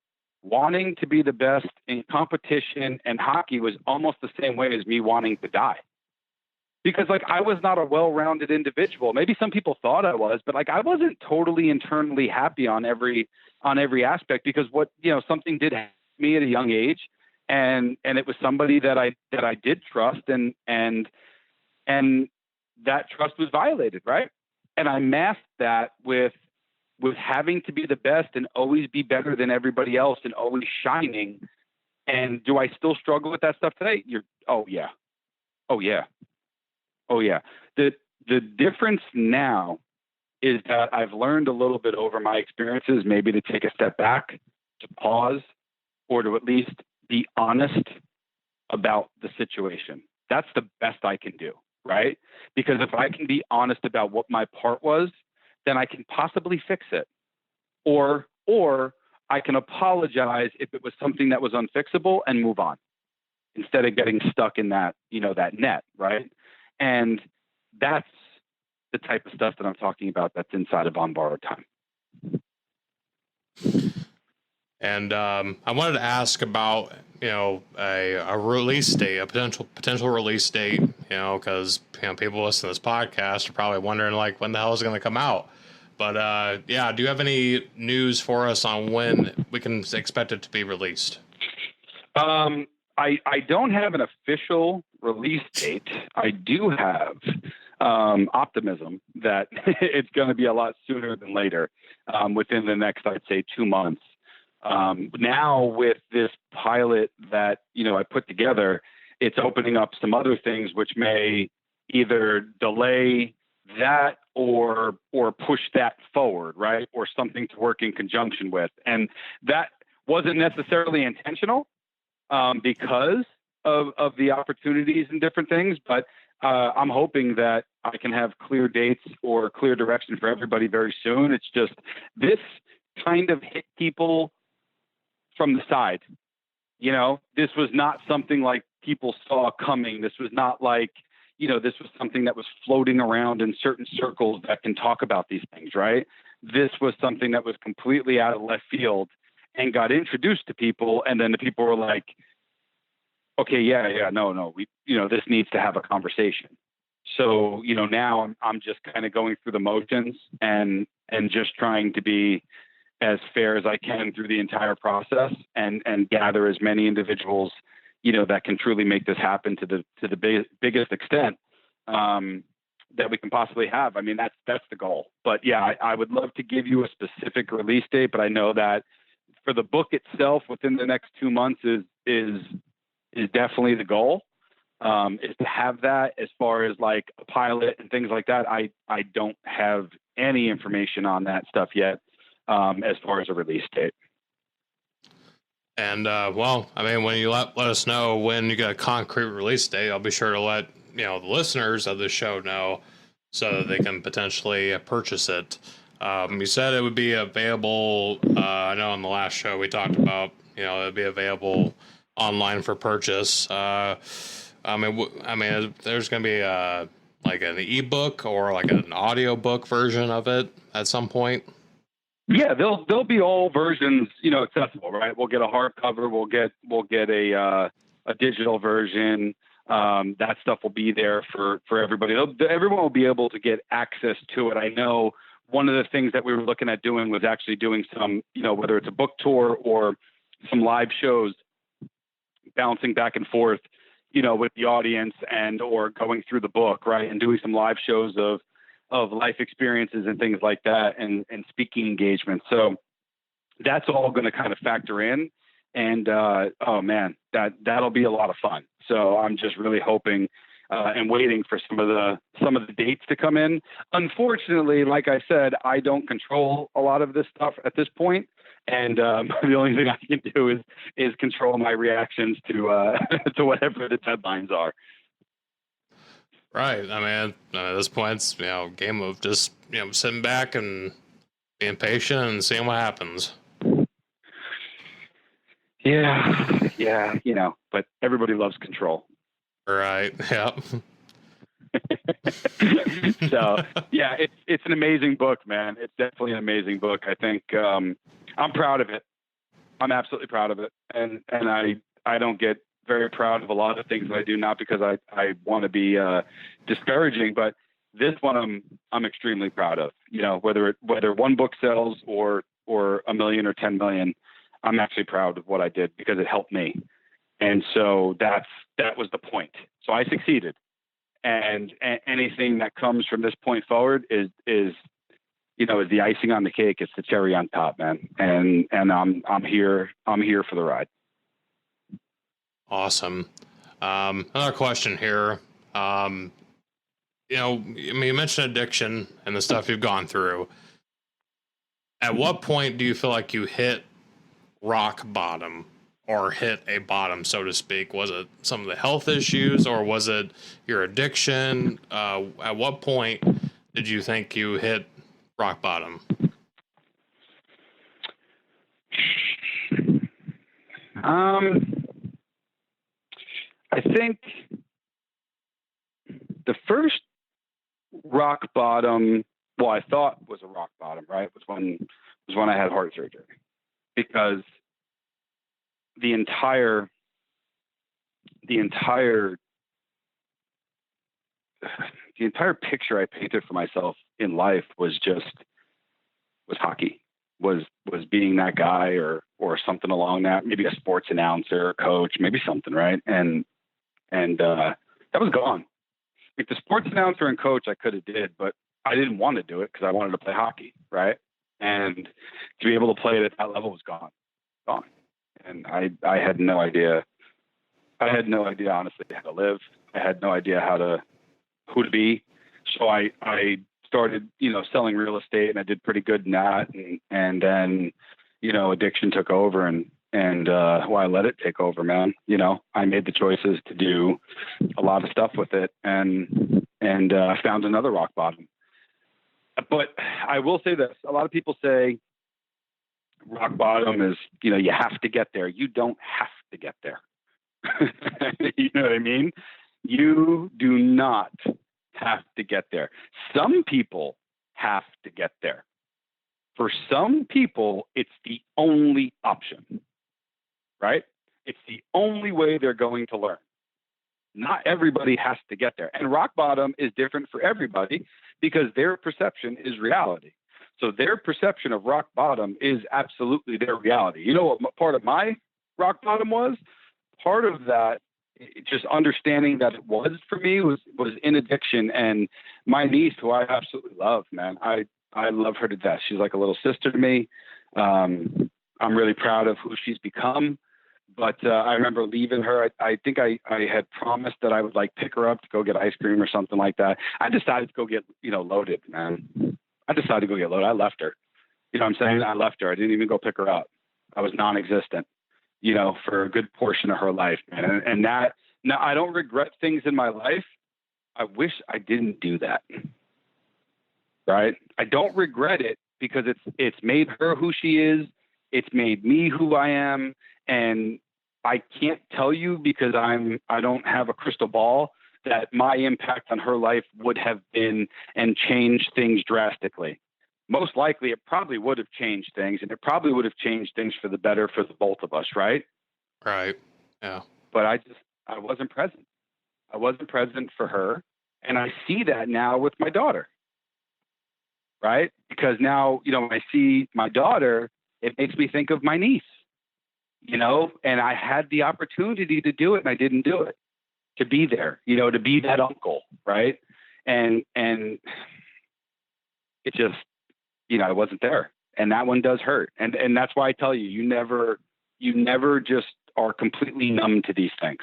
wanting to be the best in competition and hockey was almost the same way as me wanting to die. Because I was not a well-rounded individual. Maybe some people thought I was, but I wasn't totally internally happy on every aspect, because something did happen to me at a young age, and it was somebody that I did trust, and that trust was violated, right? And I masked that with having to be the best and always be better than everybody else and always shining. And do I still struggle with that stuff today? Oh yeah. The difference now is that I've learned a little bit over my experiences, maybe to take a step back, to pause, or to at least be honest about the situation. That's the best I can do, right? Because if I can be honest about what my part was, then I can possibly fix it. Or I can apologize if it was something that was unfixable and move on, instead of getting stuck in that, that net, right? And that's the type of stuff that I'm talking about that's inside of On Borrowed Time. And I wanted to ask about, a release date, a potential release date, because people listening to this podcast are probably wondering when the hell is it going to come out. But do you have any news for us on when we can expect it to be released? I don't have an official release date. I do have optimism that it's going to be a lot sooner than later, within the next, I'd say, 2 months. Now with this pilot that, I put together, it's opening up some other things which may either delay that or push that forward, right? Or something to work in conjunction with. And that wasn't necessarily intentional, because of the opportunities and different things. But I'm hoping that I can have clear dates or clear direction for everybody very soon. It's just this kind of hit people from the side. This was not something like people saw coming. This was not like, this was something that was floating around in certain circles that can talk about these things, right? This was something that was completely out of left field and got introduced to people. And then the people were like, okay, no, this needs to have a conversation. So, now I'm just kind of going through the motions and just trying to be as fair as I can through the entire process and gather as many individuals, that can truly make this happen to the biggest extent that we can possibly have. I mean, that's the goal. But yeah, I would love to give you a specific release date, but I know that for the book itself, within the next 2 months is definitely the goal. Is to have that. As far as like a pilot and things like that, I don't have any information on that stuff yet, as far as a release date. And when you let us know when you get a concrete release date, I'll be sure to let the listeners of the show know so that they can potentially purchase it. You said it would be available. I know on the last show we talked about it would be available online for purchase. There's going to be like an ebook or like an audiobook version of it at some point. Yeah, they'll be all versions, accessible, right? We'll get a hardcover, we'll get a digital version. That stuff will be there for everybody. Everyone will be able to get access to it. I know one of the things that we were looking at doing was actually doing some, whether it's a book tour or some live shows, bouncing back and forth, with the audience and or going through the book, right, and doing some live shows of life experiences and things like that, and speaking engagements. So that's all going to kind of factor in, and oh man, that'll be a lot of fun. So I'm just really hoping and waiting for some of the dates to come in. Unfortunately, like I said, I don't control a lot of this stuff at this point. And the only thing I can do is control my reactions to to whatever the deadlines are. Right. I mean, at this point, it's a game of just sitting back and being patient and seeing what happens. Yeah, but everybody loves control. Right. Yep. So yeah, it's an amazing book, man. It's definitely an amazing book. I think I'm proud of it. I'm absolutely proud of it, and I don't get very proud of a lot of things that I do, not because I want to be disparaging, but this one I'm extremely proud of. Whether one book sells or 1 million or 10 million, I'm actually proud of what I did because it helped me, and so that was the point. So I succeeded, and anything that comes from this point forward is the icing on the cake. It's the cherry on top, man. And I'm here for the ride. Awesome. Another question here. You mentioned addiction and the stuff you've gone through. At what point do you feel like you hit rock bottom or hit a bottom, so to speak? Was it some of the health issues or was it your addiction? At what point did you think you hit rock bottom? I think the first rock bottom, well, I thought was a rock bottom, right, was when I had heart surgery, because the entire picture I painted for myself in life was hockey, was being that guy or something along that, maybe a sports announcer, coach, maybe something, right? And that was gone. Like the sports announcer and coach I could have did, but I didn't want to do it because I wanted to play hockey, right? And to be able to play it at that level was gone. And I had no idea. I had no idea, honestly, how to live. I had no idea who to be. So I started, selling real estate, and I did pretty good in that. And then, addiction took over, and I let it take over, man. I made the choices to do a lot of stuff with it, and found another rock bottom. But I will say this: a lot of people say rock bottom is, you have to get there. You don't have to get there. You know what I mean? You do not have to get there. Some people have to get there. For some people, it's the only option, right? It's the only way they're going to learn. Not everybody has to get there. And rock bottom is different for everybody because their perception is reality. So their perception of rock bottom is absolutely their reality. You know what part of my rock bottom was? Part of that, just understanding that it was for me, was in addiction. And my niece, who I absolutely love, man, I love her to death. She's like a little sister to me. I'm really proud of who she's become. But I remember leaving her. I think I had promised that I would like pick her up to go get ice cream or something like that. I decided to go get, loaded, man. I decided to go get loaded. I left her. You know what I'm saying? I left her. I didn't even go pick her up. I was non-existent, for a good portion of her life, man. And that, now I don't regret things in my life. I wish I didn't do that. Right? I don't regret it because it's made her who she is. It's made me who I am. And I can't tell you because I don't have a crystal ball that my impact on her life would have been and changed things drastically. Most likely it probably would have changed things, and it probably would have changed things for the better for the both of us. Right. Right. Yeah. But I wasn't present. I wasn't present for her. And I see that now with my daughter. Right. Because now, when I see my daughter, it makes me think of my niece, and I had the opportunity to do it and I didn't do it, to be there, to be that uncle. Right. And it just, I wasn't there, and that one does hurt. And that's why I tell you, you never just are completely numb to these things.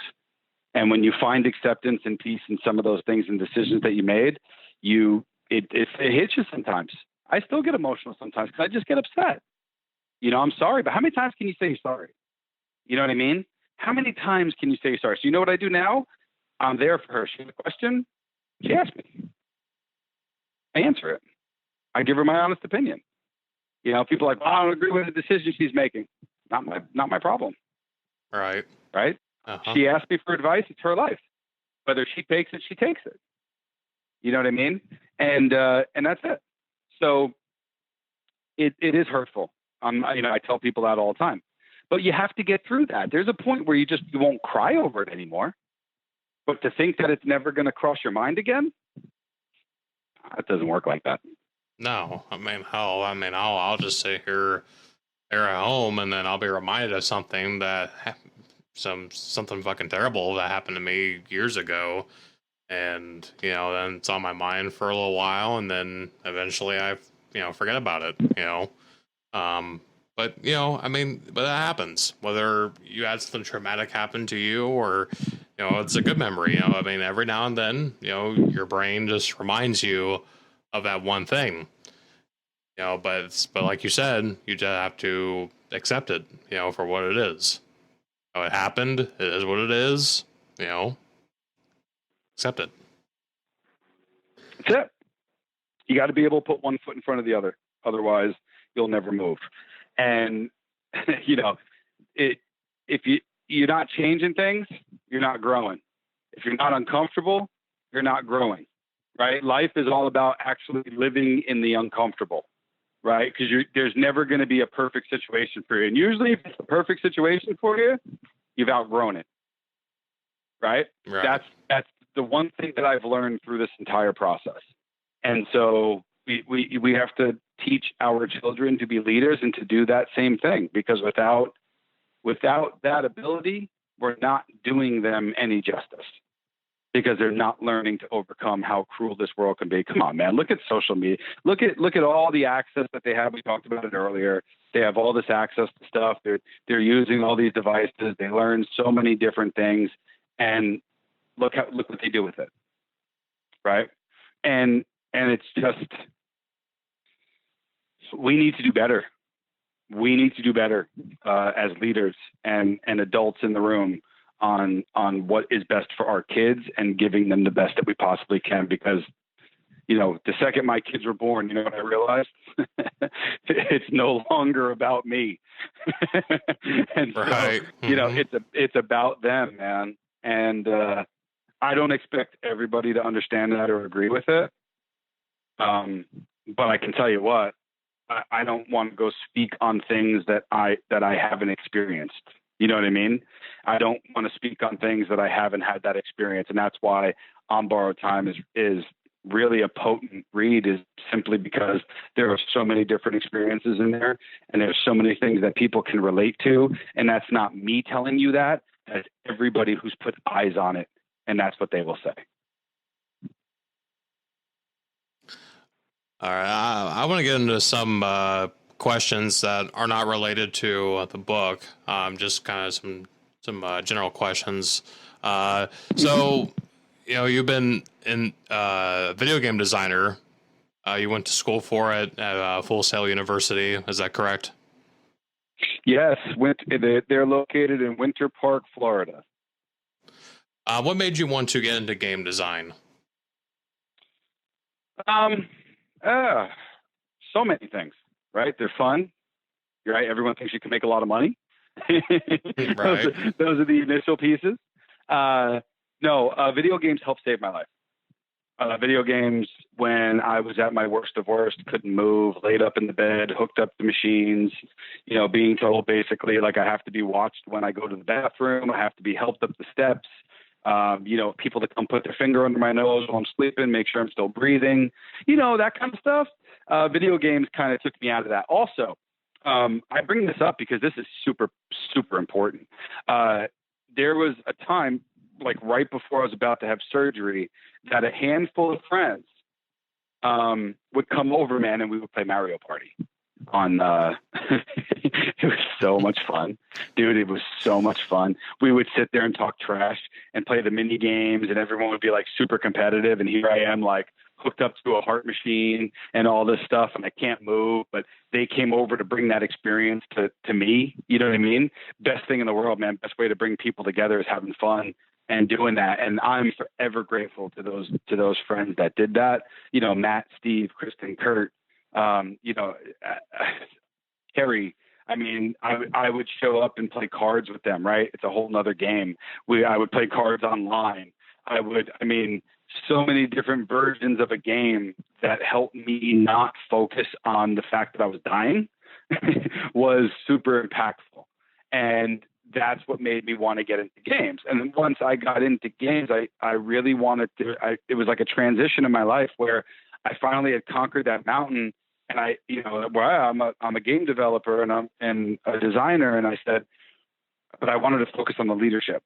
And when you find acceptance and peace in some of those things and decisions that you made, it hits you sometimes. I still get emotional sometimes because I just get upset. I'm sorry, but how many times can you say you're sorry? You know what I mean? How many times can you say you're sorry? So you know what I do now? I'm there for her. She has a question. She asks me. I answer it. I give her my honest opinion. People are like, I don't agree with the decision she's making. Not my problem. Right. Right. Uh-huh. She asked me for advice. It's her life. Whether she takes it, she takes it. You know what I mean? And that's it. So it is hurtful. I tell people that all the time, but you have to get through that. There's a point where you won't cry over it anymore, but to think that it's never going to cross your mind again, it doesn't work like that. No, I mean, hell, I'll just sit here at home and then I'll be reminded of something something fucking terrible that happened to me years ago. And, then it's on my mind for a little while, and then eventually I, forget about it, but, but that happens, whether you had something traumatic happen to you or, it's a good memory, every now and then, your brain just reminds you of that one thing, but like you said, you just have to accept it, for what it is. It happened. It is what it is, accept it. That's it. You got to be able to put one foot in front of the other. Otherwise, you'll never move. And, if you're not changing things, you're not growing. If you're not uncomfortable, you're not growing, right? Life is all about actually living in the uncomfortable, right? Because there's never going to be a perfect situation for you. And usually if it's a perfect situation for you, you've outgrown it, right? That's the one thing that I've learned through this entire process. And so we have to teach our children to be leaders and to do that same thing, because without that ability, we're not doing them any justice, because they're not learning to overcome how cruel this world can be. Come on, man. Look at social media. Look at all the access that they have. We talked about it earlier. They have all this access to stuff. They're using all these devices. They learn so many different things, and look what they do with it. Right. And it's just, we need to do better. We need to do better as leaders and adults in the room on what is best for our kids and giving them the best that we possibly can, because, the second my kids were born, you know what I realized? It's no longer about me. And Right. so, it's about them, man. And I don't expect everybody to understand that or agree with it. But I can tell you what, I don't want to go speak on things that I haven't experienced. You know what I mean? I don't want to speak on things that I haven't had that experience. And that's why On Borrowed Time is really a potent read, is simply because there are so many different experiences in there, and there's so many things that people can relate to. And that's not me telling you that. That's everybody who's put eyes on it. And that's what they will say. All right. I want to get into some questions that are not related to the book. Just kind of some general questions. So, you've been in video game designer. You went to school for it at Full Sail University. Is that correct? Yes. They're located in Winter Park, Florida. What made you want to get into game design? So many things, right? They're fun, right? Everyone thinks you can make a lot of money. Right. Those are the initial pieces. No, video games helped save my life. Video games, when I was at my worst of worst, couldn't move, laid up in the bed, hooked up to machines, being told basically like I have to be watched when I go to the bathroom. I have to be helped up the steps. People that come put their finger under my nose while I'm sleeping, make sure I'm still breathing, that kind of stuff. Video games kind of took me out of that. Also, I bring this up because this is super, super important. There was a time, like right before I was about to have surgery, that a handful of friends would come over, man, and we would play Mario Party on it was so much fun, dude. It was so much fun. We would sit there and talk trash and play the mini games, and everyone would be like super competitive, and here I am like hooked up to a heart machine and all this stuff, and I can't move, but they came over to bring that experience to me. You know what I mean? Best thing in the world, man. Best way to bring people together is having fun and doing that. And I'm forever grateful to those friends that did that. Matt, Steve, Kristen, Kurt, Harry. I mean, I would show up and play cards with them, right? It's a whole nother game. I would play cards online. So many different versions of a game that helped me not focus on the fact that I was dying was super impactful. And that's what made me want to get into games. And then once I got into games, I really wanted to, it was like a transition in my life where I finally had conquered that mountain. And I'm a game developer and I'm a designer. And I said, but I wanted to focus on the leadership,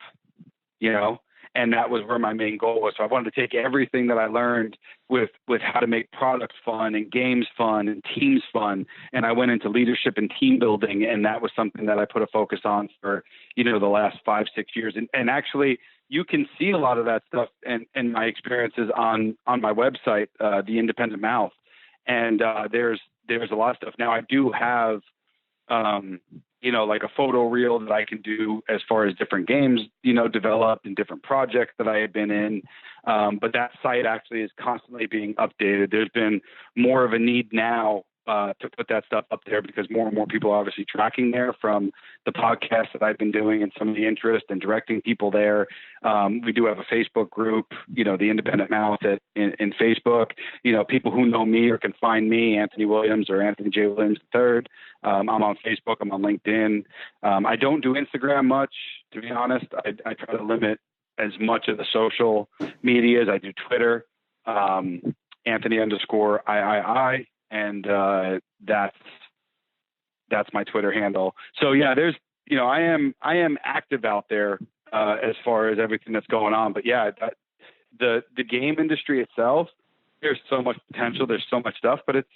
and that was where my main goal was. So I wanted to take everything that I learned with how to make products fun and games fun and teams fun. And I went into leadership and team building. And that was something that I put a focus on for, the last 5-6 years. And actually you can see a lot of that stuff and my experiences on my website, The Independent Mouth. And there's a lot of stuff. Now I do have, like a photo reel that I can do as far as different games, developed and different projects that I had been in. But that site actually is constantly being updated. There's been more of a need now to put that stuff up there because more and more people are obviously tracking there from the podcast that I've been doing and some of the interest and directing people there. We do have a Facebook group, The Independent Mouth in Facebook. People who know me or can find me, Anthony Williams or Anthony J. Williams III. I'm on Facebook. I'm on LinkedIn. I don't do Instagram much, to be honest. I try to limit as much of the social media as I do Twitter. Anthony_III. And that's my Twitter handle. So yeah, there's, I am active out there as far as everything that's going on. But yeah, the game industry itself, there's so much potential. There's so much stuff, but it's,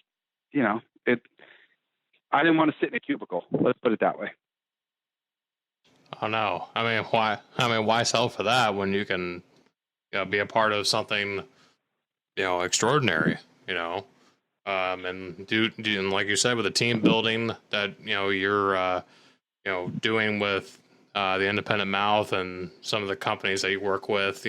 I didn't want to sit in a cubicle. Let's put it that way. Oh no. Why sell for that when you can be a part of something, extraordinary, and do and like you said, with the team building that you're doing with the Independent Mouth and some of the companies that you work with,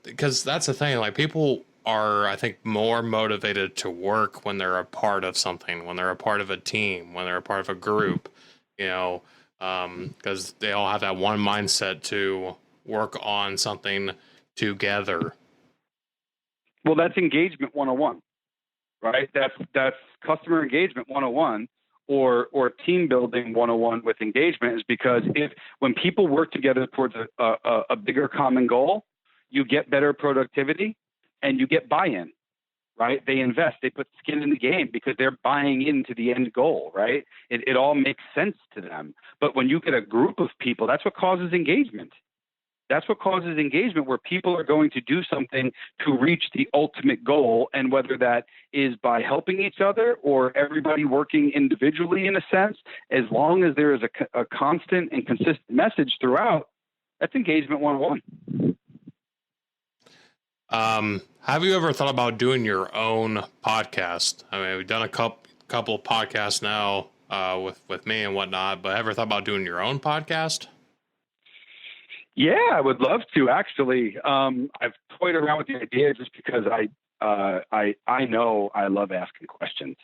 because that's the thing, like people are, I think, more motivated to work when they're a part of something, when they're a part of a team, when they're a part of a group, you know, because they all have that one mindset to work on something together. Well, that's engagement 101, right? That's customer engagement 101, or team building 101 with engagement, is because when people work together towards a bigger common goal, you get better productivity and you get buy-in, right? They invest, they put skin in the game because they're buying into the end goal, right? It all makes sense to them. But when you get a group of people, that's what causes engagement. That's what causes engagement, where people are going to do something to reach the ultimate goal. And whether that is by helping each other or everybody working individually in a sense, as long as there is a constant and consistent message throughout, that's engagement 101. Have you ever thought about doing your own podcast? I mean, we've done a couple of podcasts now with me and whatnot, but ever thought about doing your own podcast? Yeah, I would love to, actually. I've toyed around with the idea just because I know I love asking questions,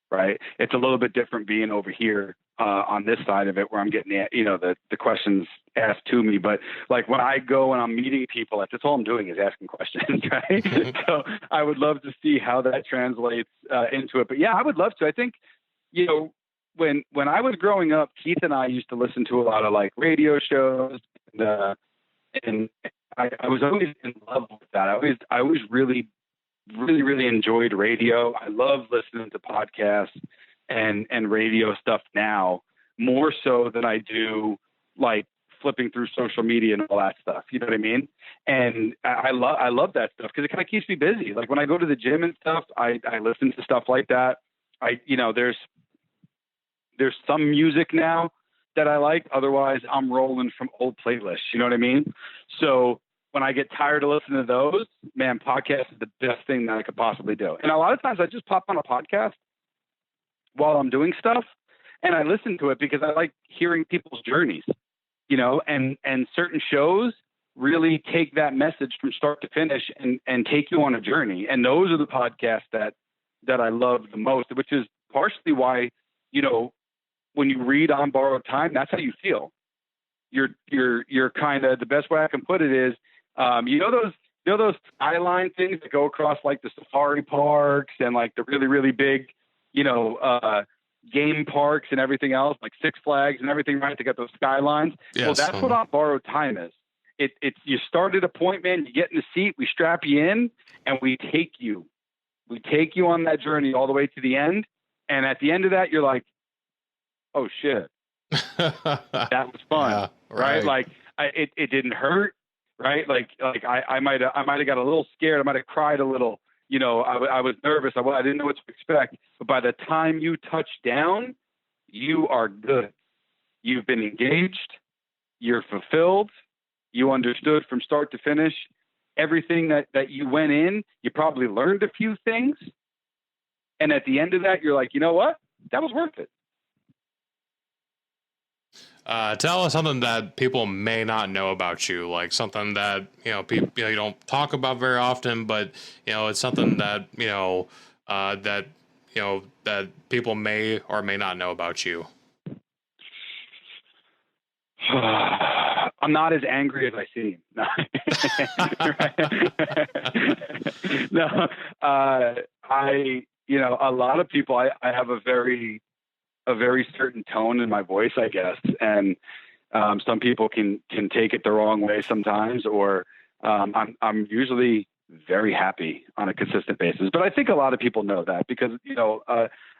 right? It's a little bit different being over here on this side of it, where I'm getting the questions asked to me. But like when I go and I'm meeting people, that's all I'm doing is asking questions, right? So I would love to see how that translates into it. But yeah, I would love to. I think, when I was growing up, Keith and I used to listen to a lot of like radio shows, and I was always in love with that. I always really, really, really enjoyed radio. I love listening to podcasts and radio stuff now, more so than I do like flipping through social media and all that stuff. You know what I mean? And I love that stuff because it kind of keeps me busy. Like when I go to the gym and stuff, I listen to stuff like that. There's some music now that I like. Otherwise, I'm rolling from old playlists. You know what I mean? So when I get tired of listening to those, man, podcast is the best thing that I could possibly do. And a lot of times I just pop on a podcast while I'm doing stuff and I listen to it because I like hearing people's journeys, and certain shows really take that message from start to finish and take you on a journey. And those are the podcasts that I love the most, which is partially why, when you read On Borrowed Time, that's how you feel. You're kind of, the best way I can put it is, those skyline things that go across like the safari parks and like the really, really big, game parks and everything else, like Six Flags and everything, right? To get those skylines. Yes. Well, that's what On Borrowed Time is. It's you start at a point, man, you get in the seat, we strap you in, and we take you on that journey all the way to the end. And at the end of that, you're like, oh shit, that was fun, yeah, right? Like it didn't hurt, right? Like I might have got a little scared. I might have cried a little. I was nervous. I didn't know what to expect. But by the time you touch down, you are good. You've been engaged. You're fulfilled. You understood from start to finish everything that you went in. You probably learned a few things. And at the end of that, you're like, you know what? That was worth it. Tell us something that people may not know about you, like something that people you don't talk about very often, but it's something that that people may or may not know about you. I'm not as angry as I seem. No, a lot of people. I have a very certain tone in my voice, I guess. And some people can take it the wrong way sometimes, or I'm usually very happy on a consistent basis. But I think a lot of people know that because,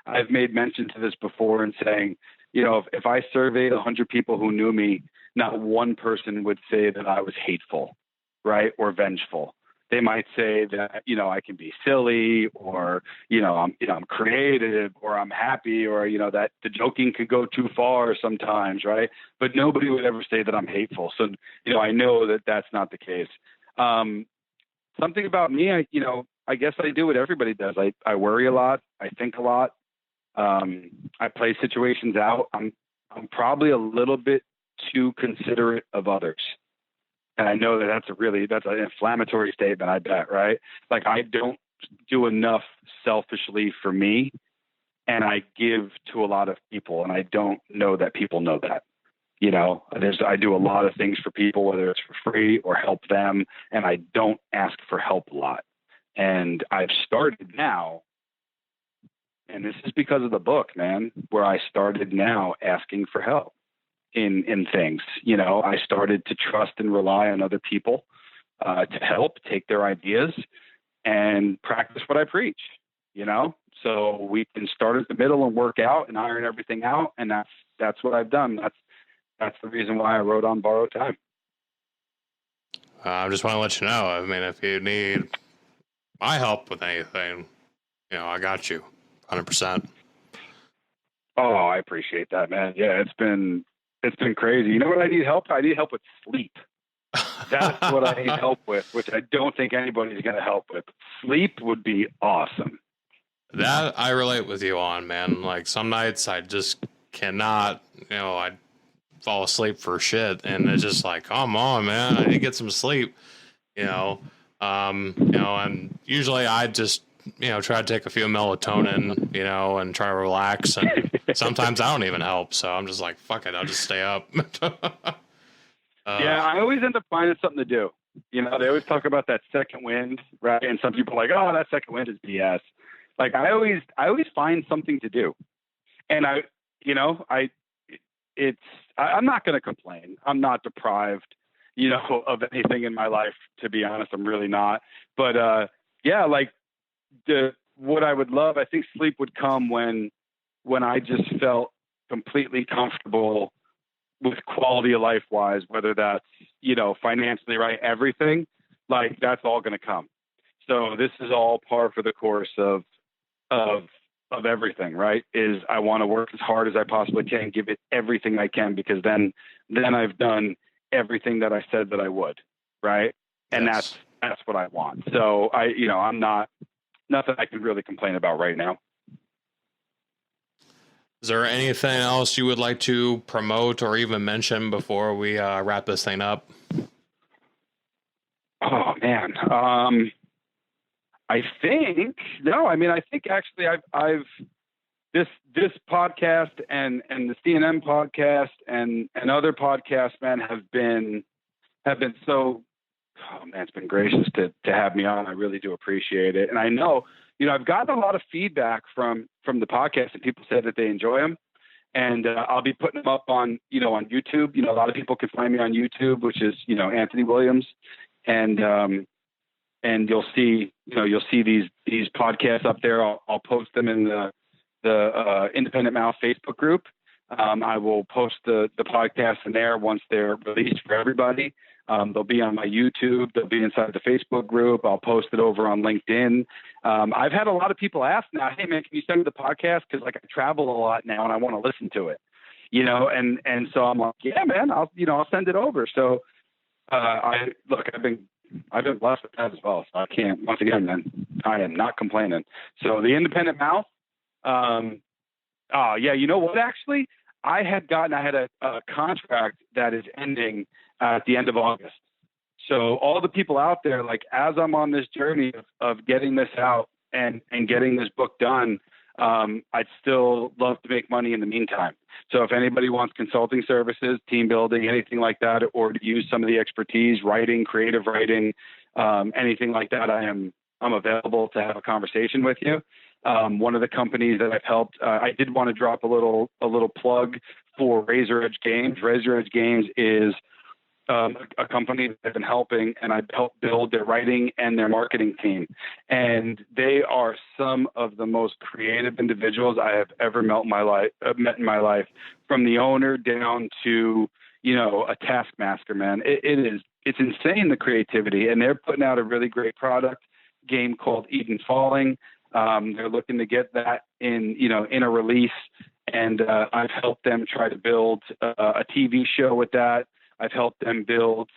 I've made mention to this before and saying, if I surveyed 100 people who knew me, not one person would say that I was hateful, right? Or vengeful. They might say that, I can be silly, or, I'm creative, or I'm happy, or, that the joking could go too far sometimes. Right. But nobody would ever say that I'm hateful. So, I know that that's not the case. Something about me, I guess I do what everybody does. I worry a lot. I think a lot. I play situations out. I'm probably a little bit too considerate of others. And I know that that's an inflammatory statement, I bet, right? Like I don't do enough selfishly for me, and I give to a lot of people, and I don't know that people know that. I do a lot of things for people, whether it's for free or help them, and I don't ask for help a lot. And I've started now, and this is because of the book, man, where I started now asking for help in things. I started to trust and rely on other people to help take their ideas and practice what I preach, so we can start at the middle and work out and iron everything out. And that's what I've done. That's the reason why I wrote On Borrowed Time. I just want to let you know, I mean, if you need my help with anything, I got you 100%. Oh, I appreciate that, man. Yeah, it's been crazy. You know what I need help? I need help with sleep. That's what I need help with, which I don't think anybody's going to help with. Sleep would be awesome. That I relate with you on, man. Like some nights I just cannot, I fall asleep for shit, and it's just like, come on, man, I need to get some sleep, and usually I just, try to take a few melatonin, and try to relax, and sometimes I don't even help, so I'm just like, fuck it, I'll just stay up. Yeah, I always end up finding something to do. They always talk about that second wind, right? And some people are like, oh, that second wind is BS. Like I always find something to do, and I'm not going to complain. I'm not deprived, of anything in my life, to be honest. I'm really not. But yeah, like what I would love, I think sleep would come when I just felt completely comfortable with quality of life wise, whether that's, financially, right, everything, like that's all going to come. So this is all par for the course of everything, right? Is I want to work as hard as I possibly can, give it everything I can, because then I've done everything that I said that I would, right? And yes. that's what I want. So I'm nothing I can really complain about right now. Is there anything else you would like to promote or even mention before we wrap this thing up? Oh man. I think actually I've this podcast and the CNN podcast and other podcasts, man, have been so, oh man, it's been gracious to have me on. I really do appreciate it. And I know, I've gotten a lot of feedback from the podcast, and people say that they enjoy them. And I'll be putting them up on YouTube. A lot of people can find me on YouTube, which is, Anthony Williams. And you'll see these podcasts up there. I'll post them in the Independent Mouth Facebook group. I will post the podcasts in there once they're released for everybody. They'll be on my YouTube. They'll be inside the Facebook group. I'll post it over on LinkedIn. I've had a lot of people ask now, hey man, can you send me the podcast? Cause like I travel a lot now and I want to listen to it, and so I'm like, yeah, man, I'll send it over. So, I've been blessed with that as well. So I can't, once again, man, I am not complaining. So the Independent Mouth, yeah, you know what, actually, I had a contract that is ending at the end of August. So all the people out there, like as I'm on this journey of getting this out and getting this book done, I'd still love to make money in the meantime. So if anybody wants consulting services, team building, anything like that, or to use some of the expertise, writing, creative writing, anything like that, I'm available to have a conversation with you. One of the companies that I've helped, I did want to drop a little plug for Razor Edge Games. Razor Edge Games is a company that I've been helping, and I've helped build their writing and their marketing team. And they are some of the most creative individuals I have ever met in my life, from the owner down to, a taskmaster, man. It's insane, the creativity, and they're putting out a really great product game called Eden Falling. They're looking to get that in a release, and I've helped them try to build a TV show with that. I've helped them build,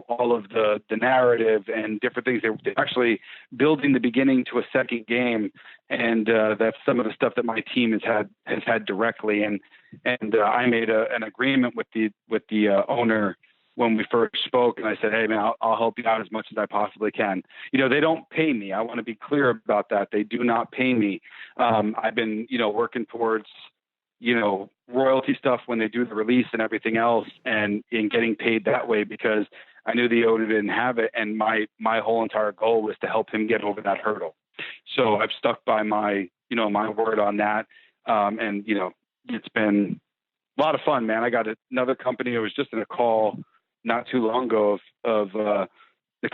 all of the narrative and different things. They're actually building the beginning to a second game, and that's some of the stuff that my team has had directly. And I made an agreement with the owner when we first spoke, and I said, hey man, I'll help you out as much as I possibly can. They don't pay me. I want to be clear about that. They do not pay me. I've been, working towards, royalty stuff when they do the release and everything else, and in getting paid that way, because I knew the owner didn't have it. And my whole entire goal was to help him get over that hurdle. So I've stuck by my word on that. And it's been a lot of fun, man. I got another company. I was just in a call not too long ago of the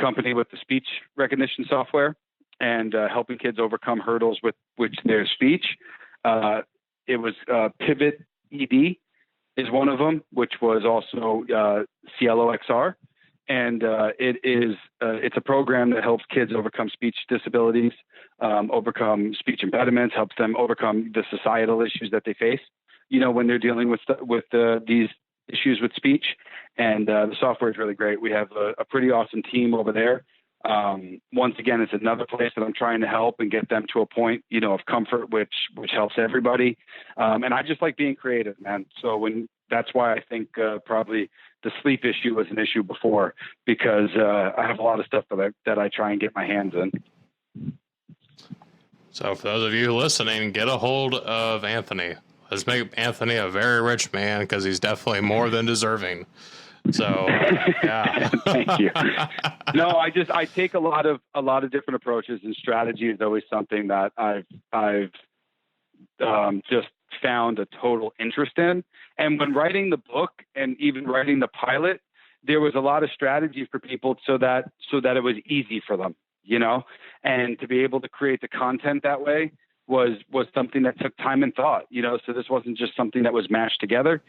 company with the speech recognition software and helping kids overcome hurdles with their speech. It was Pivot ED is one of them, which was also Cielo XR. And it's a program that helps kids overcome speech disabilities, overcome speech impediments, helps them overcome the societal issues that they face, when they're dealing with these issues with speech. And the software is really great. We have a pretty awesome team over there. Once again, it's another place that I'm trying to help and get them to a point, of comfort, which helps everybody. And I just like being creative, man. So that's why I think probably the sleep issue was an issue before, because I have a lot of stuff that I try and get my hands in. So for those of you listening, get a hold of Anthony. Let's make Anthony a very rich man, because he's definitely more than deserving. So, yeah. Thank you. No, I take a lot of different approaches, and strategy is always something that I've just found a total interest in. And when writing the book and even writing the pilot, there was a lot of strategy for people so that it was easy for them, and to be able to create the content that way was something that took time and thought, so this wasn't just something that was mashed together.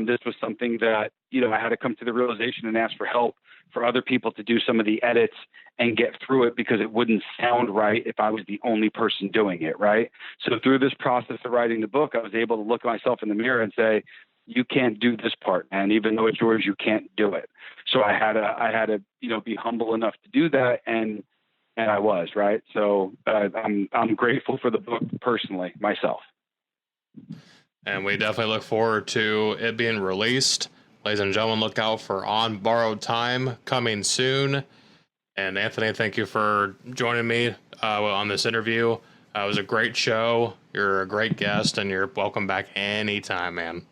This was something that, I had to come to the realization and ask for help for other people to do some of the edits and get through it, because it wouldn't sound right if I was the only person doing it. Right. So through this process of writing the book, I was able to look at myself in the mirror and say, you can't do this part, man. Even though it's yours, you can't do it. So I had to, be humble enough to do that. And I was, right. So I'm grateful for the book personally, myself. And we definitely look forward to it being released. Ladies and gentlemen, look out for On Borrowed Time coming soon. And Anthony, thank you for joining me on this interview. It was a great show. You're a great guest, and you're welcome back anytime, man.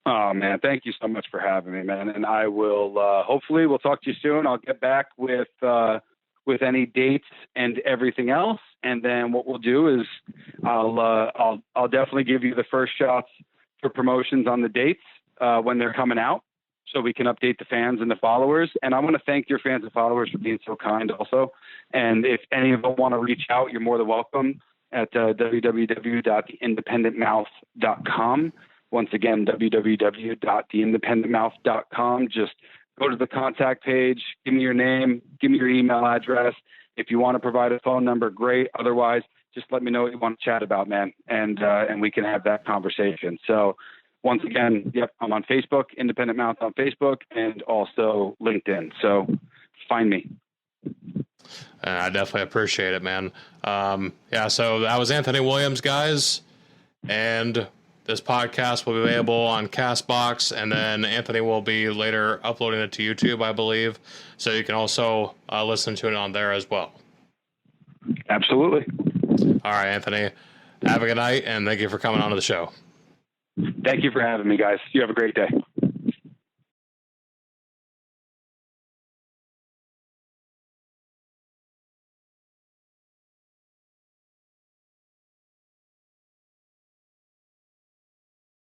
Oh, man, thank you so much for having me, man. And I will, hopefully we'll talk to you soon. I'll get back with any dates and everything else. And then what we'll do is I'll definitely give you the first shots for promotions on the dates when they're coming out, so we can update the fans and the followers. And I want to thank your fans and followers for being so kind also. And if any of them want to reach out, you're more than welcome at www.theindependentmouth.com. Once again, www.theindependentmouth.com. Just go to the contact page, give me your name, give me your email address. If you want to provide a phone number, great. Otherwise, just let me know what you want to chat about, man. And we can have that conversation. So once again, yep, I'm on Facebook, Independent Mouth on Facebook, and also LinkedIn. So find me. I definitely appreciate it, man. So that was Anthony Williams, guys. And this podcast will be available on CastBox, and then Anthony will be later uploading it to YouTube, I believe. So you can also listen to it on there as well. Absolutely. All right, Anthony. Have a good night, and thank you for coming on to the show. Thank you for having me, guys. You have a great day.